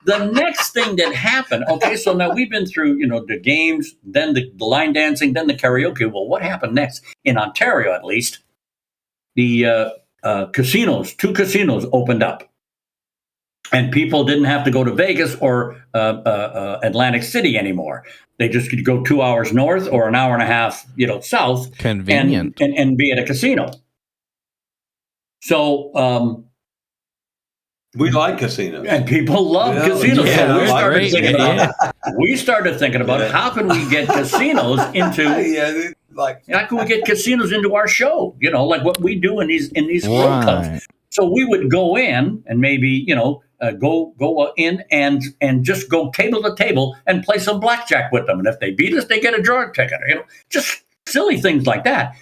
Speaker 4: The next thing that happened, okay, so now we've been through, the games, then the line dancing, then the karaoke. Well, what happened next? In Ontario, at least, the casinos, 2 casinos opened up. And people didn't have to go to Vegas or Atlantic City anymore. They just could go 2 hours north or an hour and a half, south.
Speaker 2: Convenient.
Speaker 4: And be at a casino. So
Speaker 3: we like casinos.
Speaker 4: And people love casinos.
Speaker 2: Yeah,
Speaker 4: so we
Speaker 2: great.
Speaker 4: started thinking about how can we get casinos into how can we get casinos into our show? Like what we do in these World Cups. So we would go in and maybe, go in and just go table to table and play some blackjack with them. And if they beat us, they get a drug ticket. Just silly things like that.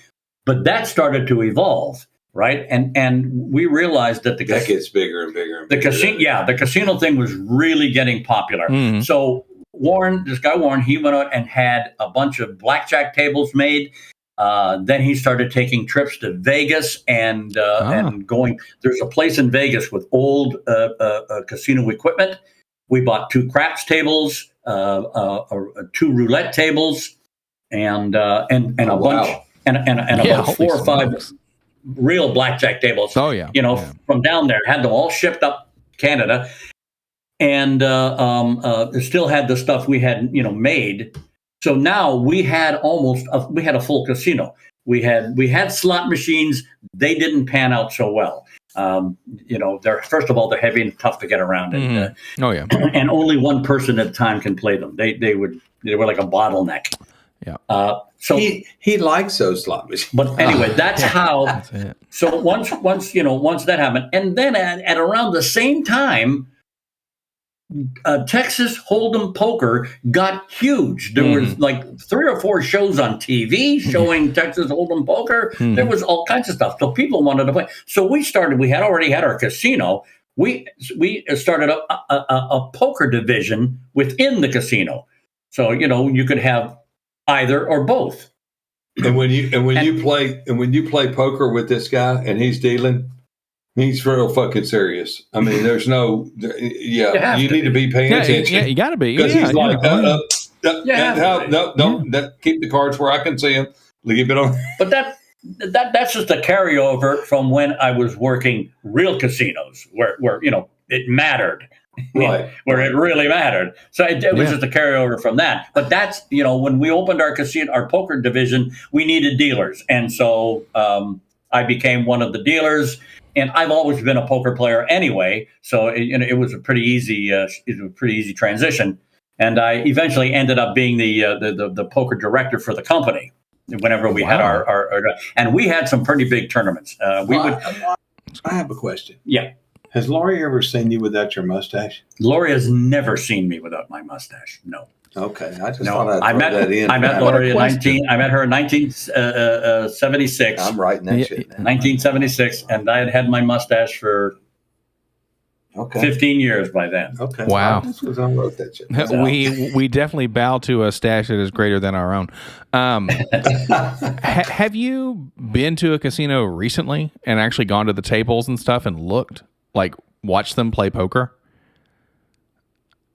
Speaker 4: But that started to evolve, right? And we realized that that
Speaker 3: gets bigger and bigger. And bigger.
Speaker 4: The casino thing was really getting popular. Mm-hmm. So this guy Warren, he went out and had a bunch of blackjack tables made. Then he started taking trips to Vegas and going. There's a place in Vegas with old casino equipment. We bought 2 craps tables, 2 roulette tables, and a bunch and about 4 or 5 real blackjack tables.
Speaker 2: Oh yeah,
Speaker 4: from down there. Had them all shipped up Canada, and still had the stuff we had there. So now we had a full casino. We had slot machines. They didn't pan out so well. First of all, they're heavy and tough to get around. And, and only one person at a time can play them. They were like a bottleneck.
Speaker 2: Yeah.
Speaker 3: So he likes those slot machines.
Speaker 4: But anyway, that's how. That's it. So once that happened, and then at around the same time, Texas Hold'em poker got huge. There was like 3 or 4 shows on TV showing Texas Hold'em poker. There was all kinds of stuff. So people wanted to play. So we had already had our casino. We started a poker division within the casino. So you could have either or both.
Speaker 3: And when you play poker with this guy and he's dealing. He's real fucking serious. I mean, there's no, you need to be paying attention.
Speaker 2: Yeah, you got to be.
Speaker 3: Because he's like, keep the cards where I can see them. Leave it on.
Speaker 4: But that's just a carryover from when I was working real casinos where it mattered.
Speaker 3: Right.
Speaker 4: Where it really mattered. So it was just a carryover from that. But that's, when we opened our casino, our poker division, we needed dealers. And so I became one of the dealers. And I've always been a poker player anyway, so it was a pretty easy transition. And I eventually ended up being the poker director for the company. Whenever we had our and we had some pretty big tournaments.
Speaker 3: I have a question.
Speaker 4: Yeah.
Speaker 3: Has Lori ever seen you without your mustache?
Speaker 4: Lori has never seen me without my mustache. No.
Speaker 3: Okay, I just thought I'd throw that in.
Speaker 4: I met Lori I met her in 1976.
Speaker 3: I'm writing that shit down.
Speaker 4: 1976, and I had my mustache for 15 years by then.
Speaker 3: Okay.
Speaker 2: Wow.
Speaker 3: I wrote that shit.
Speaker 2: We definitely bow to a stash that is greater than our own. Have you been to a casino recently and actually gone to the tables and stuff and watched them play poker?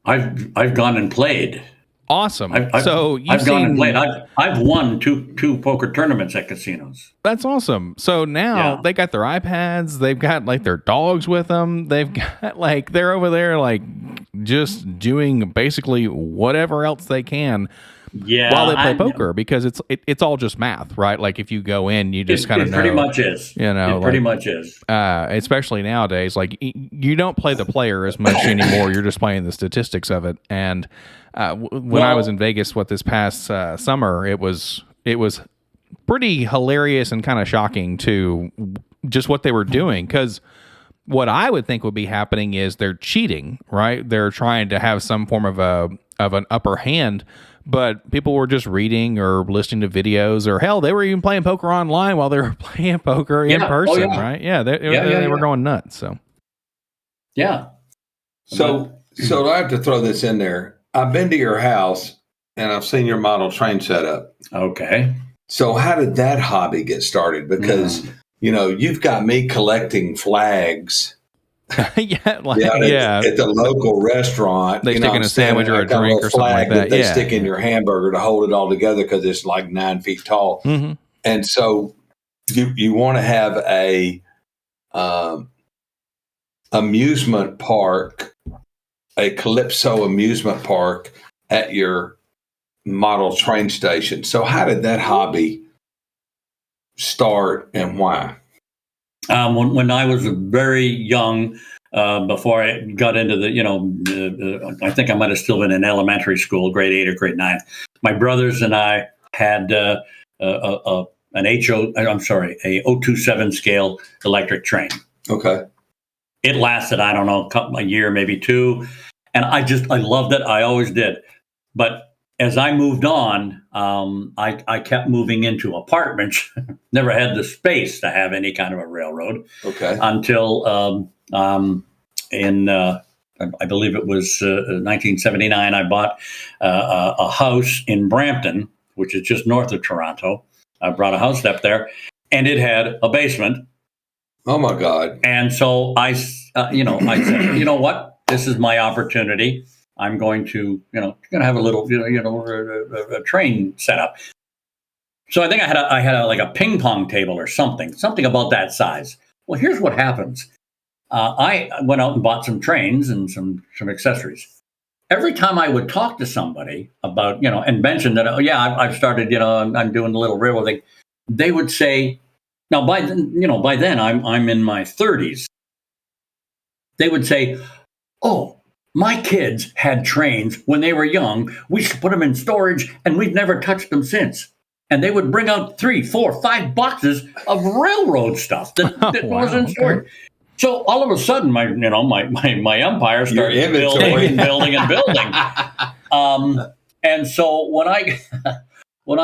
Speaker 4: I've gone and played.
Speaker 2: Awesome. I've
Speaker 4: gone and played. I've won two poker tournaments at casinos.
Speaker 2: That's awesome. So now they got their iPads. They've got their dogs with them. They've got they're over there just doing basically whatever else they can while they play poker because it's all just math, right? Like if you go in, you just kind of know.
Speaker 4: Pretty much is.
Speaker 2: It
Speaker 4: pretty much is.
Speaker 2: Especially nowadays, you don't play the player as much anymore. You're just playing the statistics of it. And when I was in Vegas, this past summer, it was pretty hilarious and kind of shocking to just what they were doing because what I would think would be happening is they're cheating, right? They're trying to have some form of an upper hand. But people were just reading or listening to videos, or hell, they were even playing poker online while they were playing poker in person, right? Yeah, they were going nuts. So,
Speaker 4: yeah.
Speaker 3: So I have to throw this in there. I've been to your house, and I've seen your model train setup.
Speaker 4: Okay.
Speaker 3: So how did that hobby get started? Because, you've got me collecting flags.
Speaker 2: Yeah,
Speaker 3: At the local restaurant.
Speaker 2: They stick in a sandwich or a
Speaker 3: got
Speaker 2: drink
Speaker 3: little
Speaker 2: or something like
Speaker 3: flag
Speaker 2: that.
Speaker 3: they stick in your hamburger to hold it all together because it's like 9 feet tall.
Speaker 2: Mm-hmm.
Speaker 3: And so you want to have a amusement park, a Calypso amusement park at your model train station. So how did that hobby start and why?
Speaker 4: When I was very young, before I got into the, I think I might have still been in elementary school, grade 8 or grade 9. My brothers and I had a 027 scale electric train.
Speaker 3: Okay.
Speaker 4: It lasted, I don't know, a year, maybe 2. And I loved it. I always did. But as I moved on, I kept moving into apartments. Never had the space to have any kind of a railroad.
Speaker 3: Okay.
Speaker 4: Until I believe it was 1979, I bought a house in Brampton, which is just north of Toronto. I brought a house up there, and it had a basement.
Speaker 3: Oh my God!
Speaker 4: And so I said, you know what? This is my opportunity. I'm going to, have a little, a train set up. So I think I had a ping pong table or something about that size. Well, here's what happens. I went out and bought some trains and some accessories. Every time I would talk to somebody about, and mention that, I've started, I'm doing a little railroad thing, they would say, now by then I'm in my 30s. They would say, oh, my kids had trains when they were young. We should put them in storage, and we've never touched them since. And they would bring out 3, 4, 5 boxes of railroad stuff that was in storage. Okay. So all of a sudden, my empire started building. And so when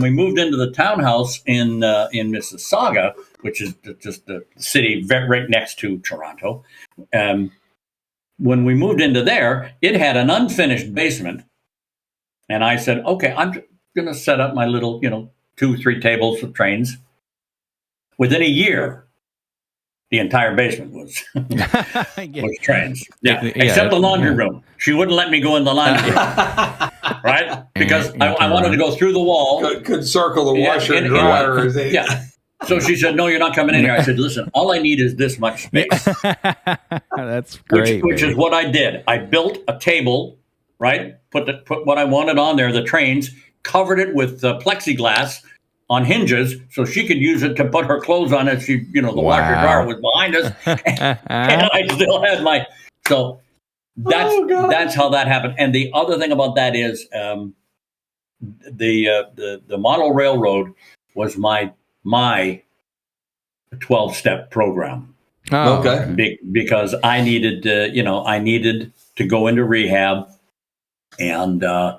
Speaker 4: we moved into the townhouse in Mississauga, which is just the city right next to Toronto, when we moved into there, it had an unfinished basement, and I said, "Okay, I'm going to set up my little, 2-3 tables of trains." Within a year, the entire basement was was trains. Except the laundry room. She wouldn't let me go in the laundry room, right? Because I wanted to go through the wall.
Speaker 3: Could circle the washer and dryer.
Speaker 4: So she said, "No, you're not coming in here." I said, "Listen, all I need is this much space."
Speaker 2: That's great.
Speaker 4: Which is what I did. I built a table, right? Put what I wanted on there, the trains, covered it with plexiglass on hinges, so she could use it to put her clothes on as she, the washer dryer was behind us, and I still had my. So that's how that happened. And the other thing about that is the model railroad was my 12-step program.
Speaker 2: Oh,
Speaker 3: okay.
Speaker 4: Because I needed to go into rehab, and I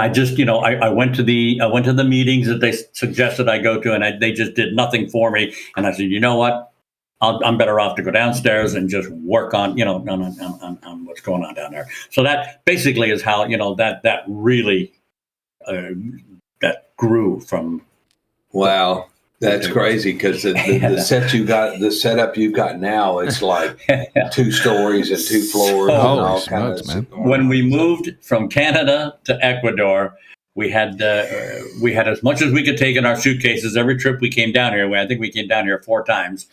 Speaker 4: just, I went to the meetings that they suggested I go to, and they just did nothing for me. And I said, you know what? I'm better off to go downstairs and just work on, on what's going on down there. So that basically is how, that really that grew from.
Speaker 3: Wow. That's crazy because the setup you've got now, it's like 2 stories and 2 floors.
Speaker 2: Holy smokes, man!
Speaker 4: When we moved from Canada to Ecuador, we had as much as we could take in our suitcases. Every trip we came down here, I think we came down here 4 times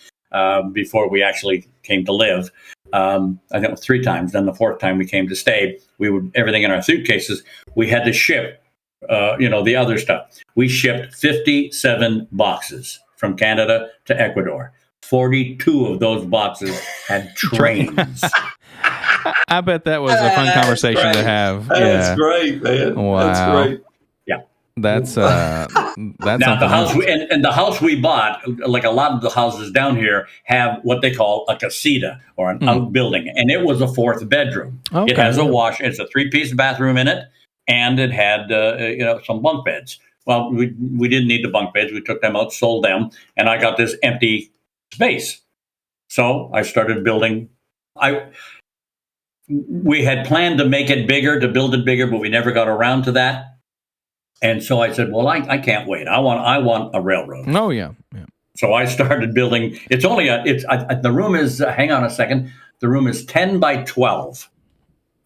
Speaker 4: before we actually came to live. I think it was 3 times. Then the 4th time we came to stay, we would everything in our suitcases. We had to ship. The other stuff. We shipped 57 boxes from Canada to Ecuador. 42 of those boxes had trains.
Speaker 2: I bet that was a fun conversation to have.
Speaker 3: That's great, man.
Speaker 2: Wow.
Speaker 3: That's great.
Speaker 4: Yeah.
Speaker 2: That's
Speaker 4: now the house and the house we bought, like a lot of the houses down here, have what they call a casita or an outbuilding, and it was a 4th bedroom.
Speaker 2: Okay.
Speaker 4: It has a wash. It's a 3-piece bathroom in it. And it had, some bunk beds. Well, we didn't need the bunk beds. We took them out, sold them, and I got this empty space. So I started building. we had planned to make it bigger, to build it bigger, but we never got around to that. And so I said, well, I can't wait. I want a railroad.
Speaker 2: Oh yeah.
Speaker 4: So I started building. It's only the room is. Hang on a second. The room is 10 by 12.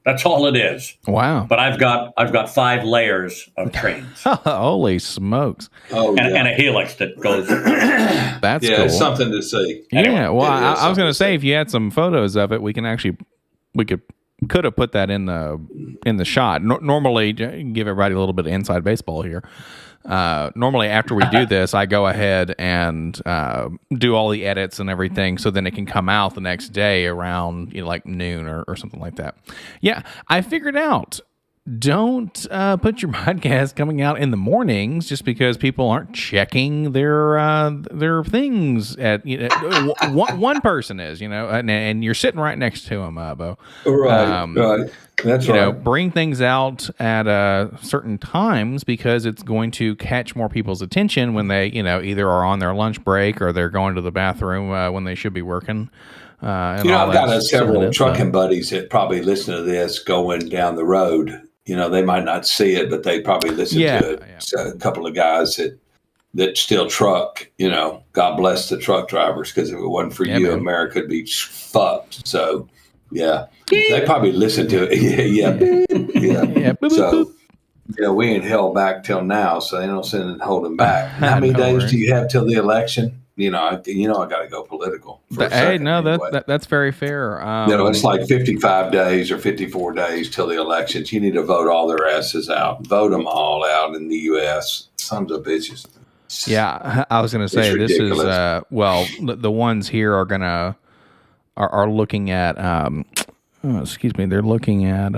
Speaker 4: That's all it is.
Speaker 2: Wow.
Speaker 4: But I've got 5 layers of trains.
Speaker 2: Holy smokes.
Speaker 3: Oh,
Speaker 4: and a helix that goes.
Speaker 2: That's cool.
Speaker 3: It's something to see.
Speaker 2: Yeah. Well, I was going to say, if you had some photos of it, we could have put that in the shot. Normally, give everybody a little bit of inside baseball here. Normally, after we do this, I go ahead and do all the edits and everything, so then it can come out the next day around like noon or something like that. Yeah, I figured out. Don't put your podcast coming out in the mornings just because people aren't checking their things. At one person is, and you're sitting right next to him, Bo.
Speaker 3: Right. That's right.
Speaker 2: Bring things out at certain times because it's going to catch more people's attention when they, either are on their lunch break or they're going to the bathroom when they should be working.
Speaker 3: I've got several trucking buddies that probably listen to this going down the road. They might not see it, but they probably listen to it. Yeah. So a couple of guys that still truck, God bless the truck drivers, because if it wasn't for you, man, America would be fucked. So, yeah, they probably listen to it. Yeah. So, we ain't held back till now, so they don't send and hold them back. How many days do you have till the election? I got to go political.
Speaker 2: That's very fair.
Speaker 3: It's like 55 days or 54 days till the elections. You need to vote all their asses out. Vote them all out in the U.S. Sons of bitches.
Speaker 2: Yeah, I was going to say this is the ones here are looking at. They're looking at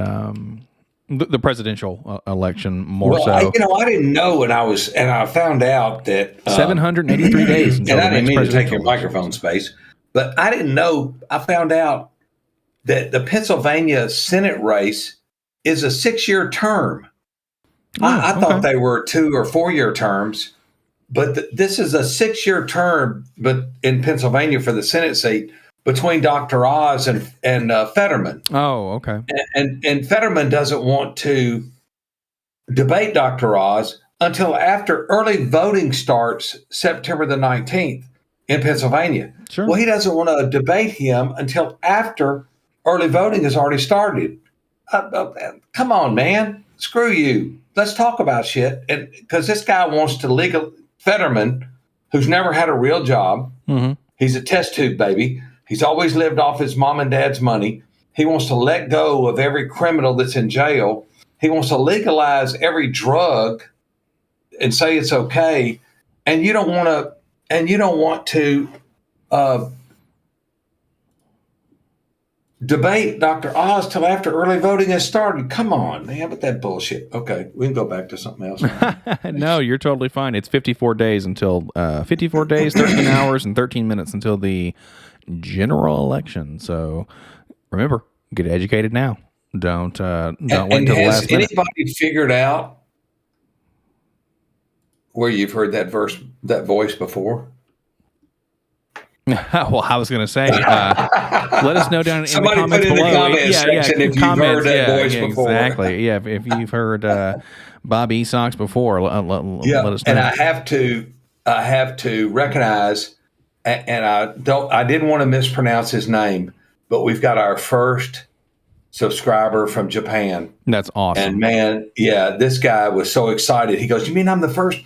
Speaker 2: the presidential election more so.
Speaker 3: I didn't know, and I found out that
Speaker 2: 783 days.
Speaker 3: And I didn't mean to take your microphone space, but I didn't know. I found out that the Pennsylvania Senate race is a 6-year term. I thought they were 2 or 4 year terms, but this is a 6-year term. But in Pennsylvania for the Senate seat, between Dr. Oz and Fetterman.
Speaker 2: Oh, okay.
Speaker 3: And Fetterman doesn't want to debate Dr. Oz until after early voting starts September the 19th in Pennsylvania.
Speaker 2: Sure.
Speaker 3: Well, he doesn't want to debate him until after early voting has already started. Come on, man. Screw you. Let's talk about shit. And because this guy wants to Fetterman, who's never had a real job.
Speaker 2: Mm-hmm.
Speaker 3: He's a test tube baby. He's always lived off his mom and dad's money. He wants to let go of every criminal that's in jail. He wants to legalize every drug and say it's okay. And you don't want to debate Dr. Oz till after early voting has started. Come on, man, with that bullshit. Okay, we can go back to something else.
Speaker 2: No, you're totally fine. It's 54 days, 13 hours and 13 minutes until the general election. So remember, get educated now. Don't wait until the last minute.
Speaker 3: Has anybody figured out where you've heard that voice before?
Speaker 2: Well, I was going to say, let us know down in the comments below.
Speaker 3: Section if you've heard that voice before.
Speaker 2: Exactly. Yeah, if you've heard Bob Esox before, let us know.
Speaker 3: And I have to recognize, and I didn't want to mispronounce his name, but we've got our first subscriber from Japan.
Speaker 2: That's awesome.
Speaker 3: And man, this guy was so excited. He goes, "You mean I'm the first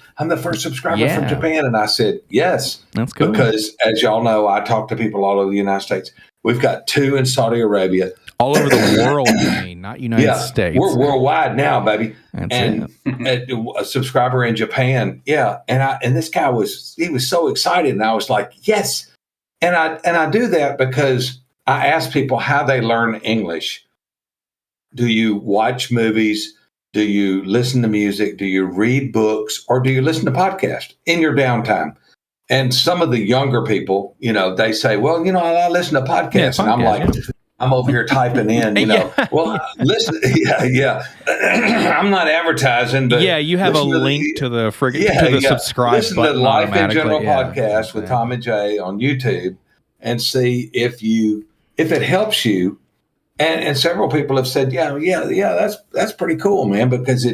Speaker 3: subscriber from Japan?" And I said, "Yes."
Speaker 2: That's cool.
Speaker 3: Because as y'all know, I talk to people all over the United States. We've got 2 in Saudi Arabia.
Speaker 2: All over the world, I mean, not United States.
Speaker 3: We're worldwide now, baby. And a subscriber in Japan. Yeah. And this guy was so excited. And I was like, yes. And I do that because I ask people how they learn English. Do you watch movies? Do you listen to music? Do you read books? Or do you listen to podcasts in your downtime? And some of the younger people, they say, well, I listen to podcasts. And I'm like, I'm over here typing in, well, listen, I'm not advertising, but
Speaker 2: you have a link to the subscribe
Speaker 3: listen
Speaker 2: button.
Speaker 3: To the Life in General podcast with Tom and Jay on YouTube and see if it helps you And several people have said, yeah, that's pretty cool, man, because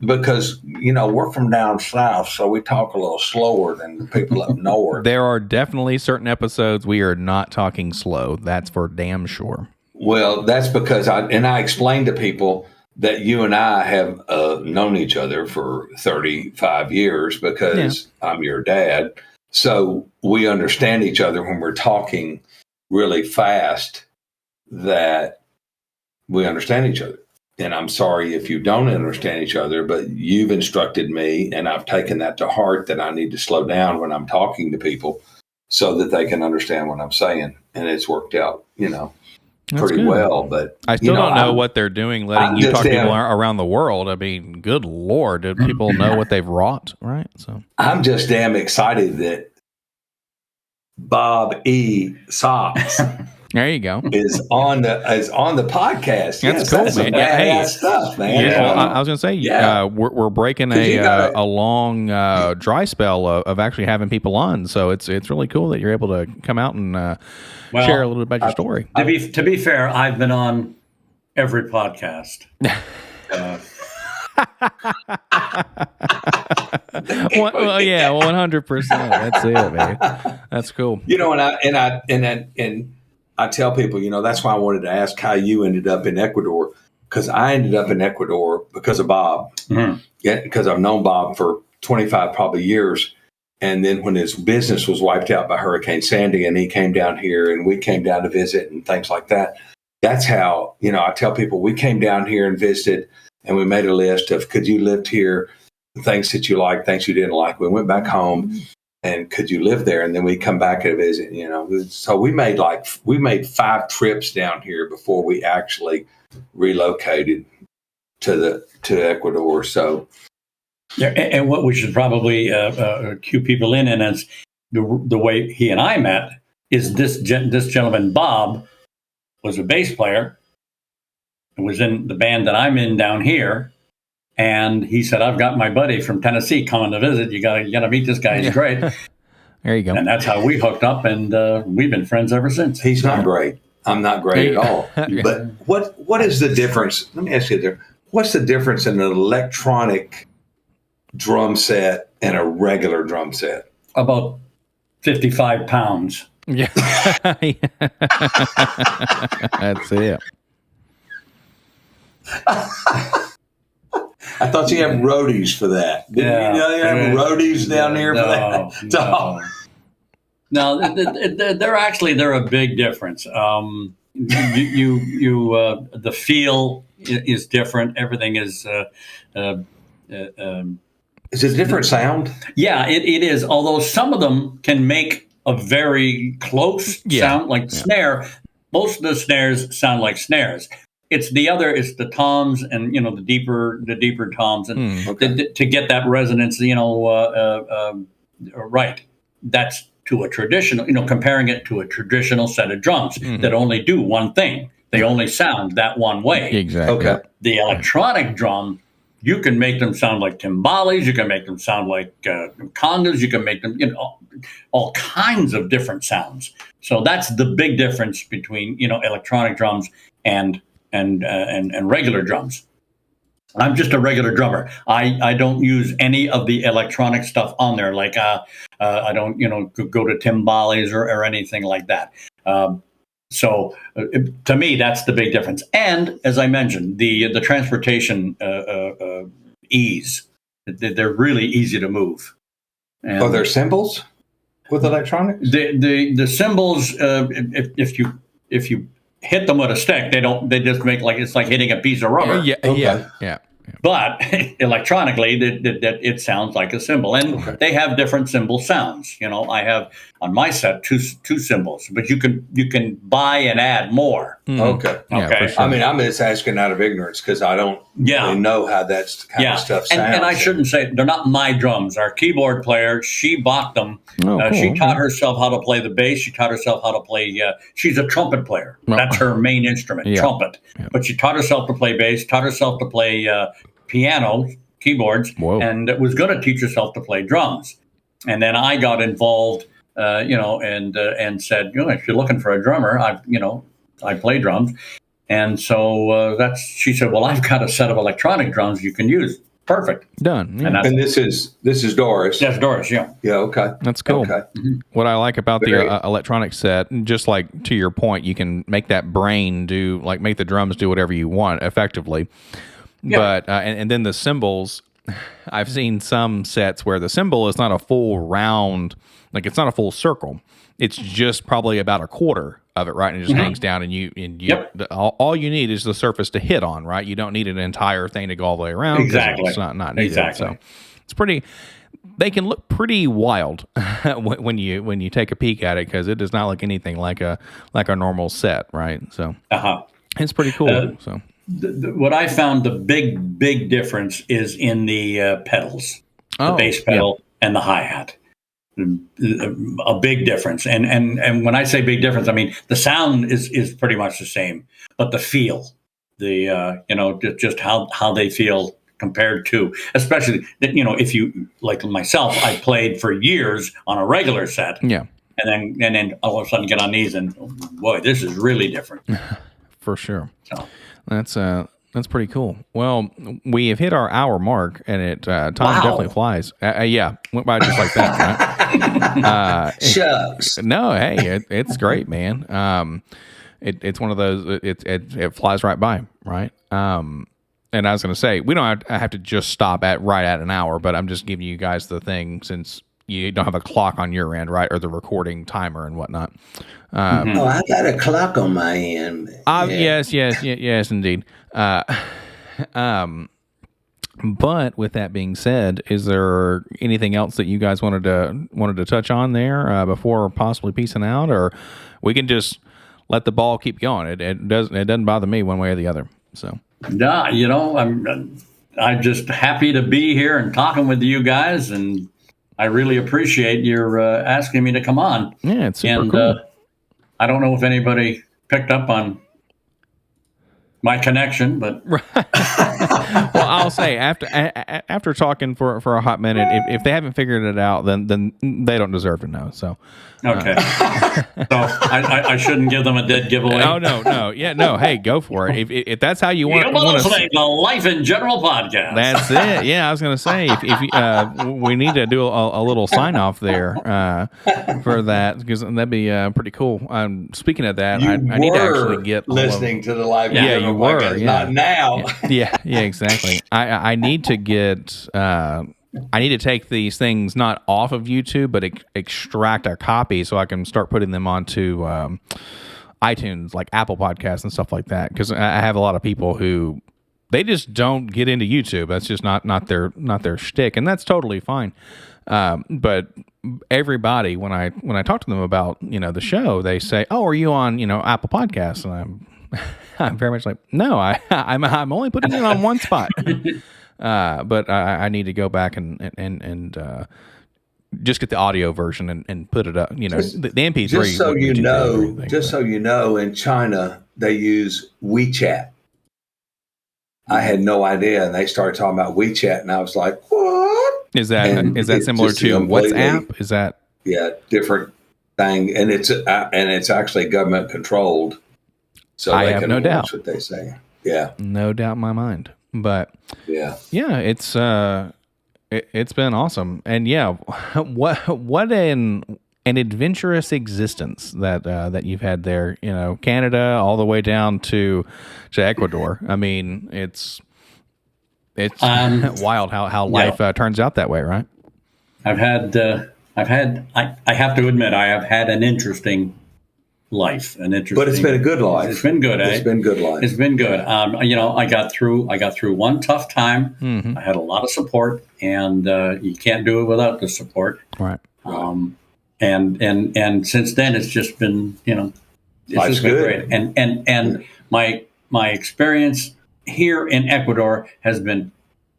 Speaker 3: we're from down south, so we talk a little slower than the people up north.
Speaker 2: There are definitely certain episodes we are not talking slow. That's for damn sure.
Speaker 3: Well, that's because I explained to people that you and I have known each other for 35 years because I'm your dad. So we understand each other when we're talking really fast, that we understand each other. And I'm sorry if you don't understand each other, but you've instructed me, and I've taken that to heart, that I need to slow down when I'm talking to people so that they can understand what I'm saying. And it's worked out, pretty
Speaker 2: good.
Speaker 3: Well. But
Speaker 2: I still don't know what they're doing, letting you talk to people around the world. I mean, good Lord, do people know what they've wrought, right? So
Speaker 3: I'm just damn excited that Bob E. Socks
Speaker 2: there you go.
Speaker 3: is on the podcast.
Speaker 2: That's cool,
Speaker 3: that's
Speaker 2: man.
Speaker 3: Badass stuff, man.
Speaker 2: Yeah, well, I was going to say, we're breaking a long dry spell of actually having people on, so it's really cool that you're able to come out and share a little bit about your story.
Speaker 4: To be fair, I've been on every podcast.
Speaker 2: Well, yeah, 100%. That's it, man. That's cool.
Speaker 3: And I tell people, that's why I wanted to ask how you ended up in Ecuador, because I ended up in Ecuador because of Bob. Mm-hmm. Yeah, because I've known Bob for 25 probably years. And then when his business was wiped out by Hurricane Sandy, and he came down here, and we came down to visit and things like that. That's how, I tell people, we came down here and visited, and we made a list of, could you live here, things that you like, things you didn't like. We went back home, and could you live there? And then we come back and visit, So we made 5 trips down here before we actually relocated to Ecuador. So.
Speaker 4: Yeah, and what we should probably cue people in, and as the way he and I met, is this gentleman, Bob, was a bass player and was in the band that I'm in down here. And he said, I've got my buddy from Tennessee coming to visit. You gotta meet this guy. He's great.
Speaker 2: There you go.
Speaker 4: And that's how we hooked up, and we've been friends ever since.
Speaker 3: He's not great. I'm not great at all. But what is the difference? Let me ask you there. What's the difference in an electronic drum set and a regular drum set?
Speaker 4: About 55 pounds.
Speaker 2: Yeah. That's it.
Speaker 3: I thought you had roadies for that. Didn't you have roadies down here for that?
Speaker 4: No, they're a big difference. The feel is different. Everything is.
Speaker 3: Is it a different sound?
Speaker 4: Yeah, it is. Although some of them can make a very close sound, like snare. Most of the snares sound like snares. It's the toms and the deeper toms, and to get that resonance, right. That's to a traditional, comparing it to a traditional set of drums that only do one thing. They only sound that one way.
Speaker 2: Exactly.
Speaker 3: Okay.
Speaker 4: The electronic drum, you can make them sound like timbales. You can make them sound like congas. You can make them, all kinds of different sounds. So that's the big difference between, electronic drums and regular drums. I'm just a regular drummer. I don't use any of the electronic stuff on there. Like I don't, go to timbales or anything like that. So to me, that's the big difference. And as I mentioned, the transportation ease. They're really easy to move. And
Speaker 3: are there cymbals with electronics?
Speaker 4: The cymbals, if you hit them with a stick, they just make it's like hitting a piece of rubber.
Speaker 2: Yeah.
Speaker 4: But electronically, that it sounds like a cymbal, and they have different cymbal sounds. I have on my set two cymbals, but you can buy and add more.
Speaker 3: Okay.
Speaker 2: Yeah, sure.
Speaker 3: I mean, I'm just asking out of ignorance because I don't really know how that kind of stuff sounds.
Speaker 4: And I shouldn't say they're not my drums. Our keyboard player, she bought them.
Speaker 2: Cool.
Speaker 4: She taught herself how to play the bass. She taught herself how to play. She's a trumpet player. That's her main instrument, trumpet. Yeah. But she taught herself to play bass. Taught herself to play piano, keyboards, and was going to teach herself to play drums. And then I got involved, and said, if you're looking for a drummer, I play drums. And so she said, well, I've got a set of electronic drums you can use. Perfect.
Speaker 2: Done. Yeah.
Speaker 3: And this is Doris.
Speaker 4: That's Doris, yeah.
Speaker 3: Yeah, okay.
Speaker 2: That's cool.
Speaker 3: Okay.
Speaker 2: What I like about
Speaker 3: Very-
Speaker 2: the electronic set, just like to your point, you can make that brain make the drums do whatever you want effectively.
Speaker 4: Yeah.
Speaker 2: But and then the cymbals, I've seen some sets where the cymbal is not a full round, like it's not a full circle. It's just probably about a quarter of it, right? And it just hangs down, and
Speaker 4: Yep.
Speaker 2: all you need is the surface to hit on, right? You don't need an entire thing to go all the way around. 'Cause
Speaker 4: Exactly.
Speaker 2: it's not needed.
Speaker 4: Exactly.
Speaker 2: So it's pretty. They can look pretty wild when you take a peek at it, because it does not look anything like a normal set, right? So it's pretty cool. So
Speaker 4: what I found the big difference is in the pedals, the bass pedal and the hi-hat. A big difference, and when I say big difference, I mean the sound is pretty much the same, but the feel, just how they feel compared to, especially if you, like myself, I played for years on a regular set,
Speaker 2: yeah,
Speaker 4: and then all of a sudden get on these, and boy, this is really different.
Speaker 2: for sure.
Speaker 4: So
Speaker 2: That's pretty cool. Well, we have hit our hour mark, and time definitely flies. Yeah, went by just like that, right?
Speaker 3: Shucks.
Speaker 2: No, hey, it's great, man. It's one of those. It flies right by, right? And I was going to say, we don't have to just stop right at an hour, but I'm just giving you guys the thing, since you don't have a clock on your end, right, or the recording timer and whatnot.
Speaker 3: Oh, I got a clock on my end.
Speaker 2: Yes, indeed. But with that being said, is there anything else that you guys wanted to touch on there before possibly peacing out, or we can just let the ball keep going? It doesn't bother me one way or the other. So
Speaker 4: yeah, I'm just happy to be here and talking with you guys, and I really appreciate your asking me to come on.
Speaker 2: Yeah, it's super cool.
Speaker 4: I don't know if anybody picked up on my connection, but
Speaker 2: well, I'll say after talking for a hot minute, if they haven't figured it out, then they don't deserve to know. So
Speaker 4: okay, so I shouldn't give them a dead giveaway.
Speaker 2: Oh no, yeah, no. Hey, go for it. If that's how you want.
Speaker 4: You're listening to Life in General podcast.
Speaker 2: That's it. Yeah, I was going to say if we need to do a little sign off there for that, because that'd be pretty cool. Speaking of that, I need to actually get
Speaker 3: listening to the Live in
Speaker 2: Yeah,
Speaker 3: General
Speaker 2: you were.
Speaker 3: podcast.
Speaker 2: Yeah.
Speaker 3: Not now.
Speaker 2: Yeah, exactly. I need to get. I need to take these things not off of YouTube, but extract a copy so I can start putting them onto iTunes, like Apple Podcasts and stuff like that. Because I have a lot of people who they just don't get into YouTube. That's just not their shtick, and that's totally fine. But everybody, when I talk to them about the show, they say, "Oh, are you on Apple Podcasts?" And I'm very much like, "No, I'm only putting it on one spot." But I need to go back and just get the audio version and put it up. The MP3.
Speaker 3: Just so you know, in China they use WeChat. I had no idea, and they started talking about WeChat, and I was like, "What?"
Speaker 2: Is that similar to WhatsApp? Is that
Speaker 3: different thing? And it's actually government controlled, so
Speaker 2: I
Speaker 3: they
Speaker 2: have
Speaker 3: can
Speaker 2: no
Speaker 3: watch
Speaker 2: doubt.
Speaker 3: what they say. Yeah,
Speaker 2: no doubt in my mind. But
Speaker 3: yeah,
Speaker 2: it's been awesome, and what an adventurous existence that you've had there. Canada all the way down to Ecuador. I mean, it's wild how life turns out that way, right?
Speaker 4: I have to admit, I have had an interesting life,
Speaker 3: but it's been a good life.
Speaker 4: It's been good.
Speaker 3: It's been good life.
Speaker 4: It's been good. I got through one tough time.
Speaker 2: Mm-hmm.
Speaker 4: I had a lot of support, and you can't do it without the support.
Speaker 2: Right.
Speaker 4: And since then, it's just been it's
Speaker 3: Life's
Speaker 4: just been
Speaker 3: good.
Speaker 4: great. And my experience here in Ecuador has been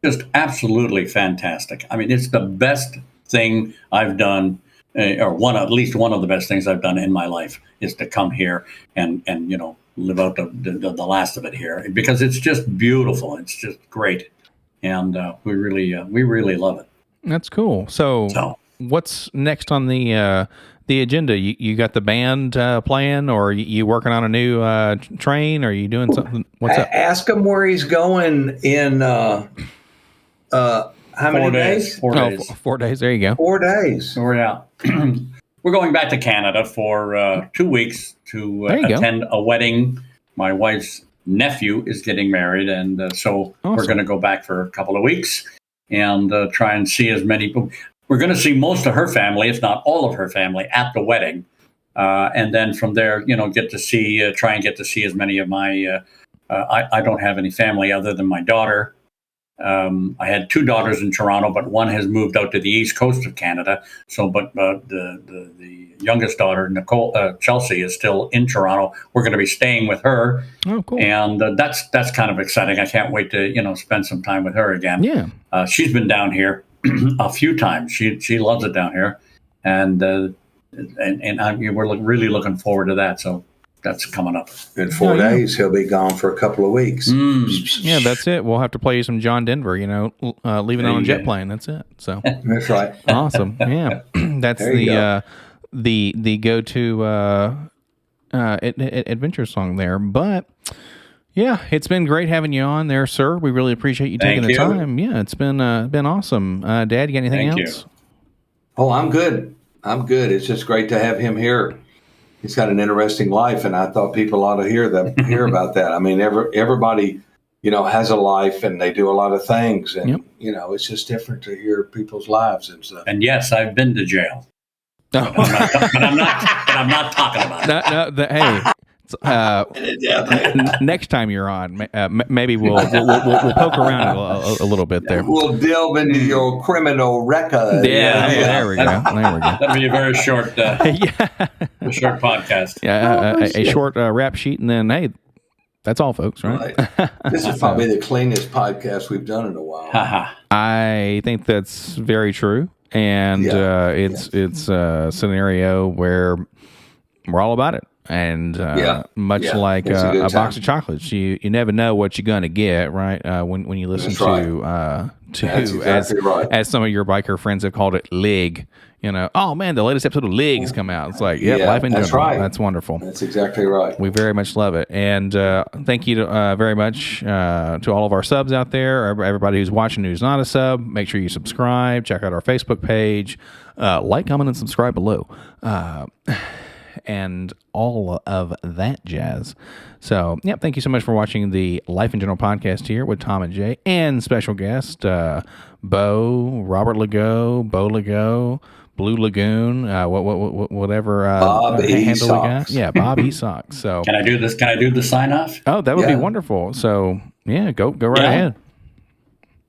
Speaker 4: just absolutely fantastic. I mean, it's the best thing I've done. Or at least one of the best things I've done in my life is to come here and live out the last of it here, because it's just beautiful. It's just great, and we really love it.
Speaker 2: That's cool. So what's next on the agenda? You got the band playing, or you working on a new train? Or are you doing something? What's up?
Speaker 3: Ask him where he's going in how many days?
Speaker 4: 4 days.
Speaker 2: 4 days. There you go.
Speaker 3: 4 days.
Speaker 4: We're out. We're going back to Canada for 2 weeks to attend a wedding. My wife's nephew is getting married, and so we're going to go back for a couple of weeks and try and see as many people. We're going to see most of her family, if not all of her family, at the wedding, and then from there, get to see, try and get to see as many of my. I don't have any family other than my daughter. I had 2 daughters in Toronto, but one has moved out to the east coast of Canada. So, but the youngest daughter, Chelsea, is still in Toronto. We're going to be staying with her.
Speaker 2: Oh, cool!
Speaker 4: And that's kind of exciting. I can't wait to spend some time with her again.
Speaker 2: Yeah,
Speaker 4: she's been down here a few times. She loves it down here, and we're really looking forward to that. So. That's coming up.
Speaker 3: In 4 days, he'll be gone for a couple of weeks.
Speaker 2: Yeah, that's it. We'll have to play you some John Denver, leaving on a jet plane. That's it. So
Speaker 3: that's right.
Speaker 2: Awesome. Yeah. That's the go-to adventure song there. But yeah, it's been great having you on there, sir. We really appreciate you taking the time. Yeah, it's been awesome. Dad, you got anything else?
Speaker 3: Oh, I'm good. It's just great to have him here. He's got an interesting life, and I thought people ought to hear about that. I mean, everybody, has a life, and they do a lot of things, and it's just different to hear people's lives and stuff.
Speaker 4: And yes, I've been to jail, but I'm not talking about it.
Speaker 2: Hey, next time you're on, maybe we'll poke around a little bit there.
Speaker 3: We'll delve into your criminal record.
Speaker 2: Yeah. There we go.
Speaker 4: That'll be a very short, a short podcast.
Speaker 2: Yeah, a short rap sheet, and then hey, that's all, folks. Right?
Speaker 3: This is probably the cleanest podcast we've done in a while.
Speaker 2: I think that's very true, and it's a scenario where we're all about it. And much like a box of chocolates, you never know what you're gonna get, right? When you listen as some of your biker friends have called it, Lig. Oh man, the latest episode of Lig has come out. It's like, life in general. Right. That's wonderful.
Speaker 3: That's exactly right.
Speaker 2: We very much love it, and thank you very much to all of our subs out there, everybody who's watching who's not a sub. Make sure you subscribe. Check out our Facebook page. Like, comment, and subscribe below. And all of that jazz. So, thank you so much for watching the Life in General podcast here with Tom and Jay, and special guest Bo, Robert Legault, Bo Legault, Blue Lagoon, whatever
Speaker 3: Bob
Speaker 2: handle we got. Yeah, Bob Esock. So,
Speaker 4: can I do this? Can I do the sign off?
Speaker 2: Oh, that would be wonderful. So, go right ahead.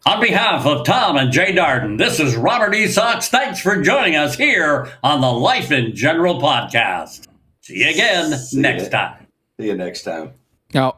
Speaker 4: On behalf of Tom and Jay Darden, this is Robert E. Sox. Thanks for joining us here on the Life in General podcast. See you again next time.
Speaker 3: See you next time.
Speaker 2: Now,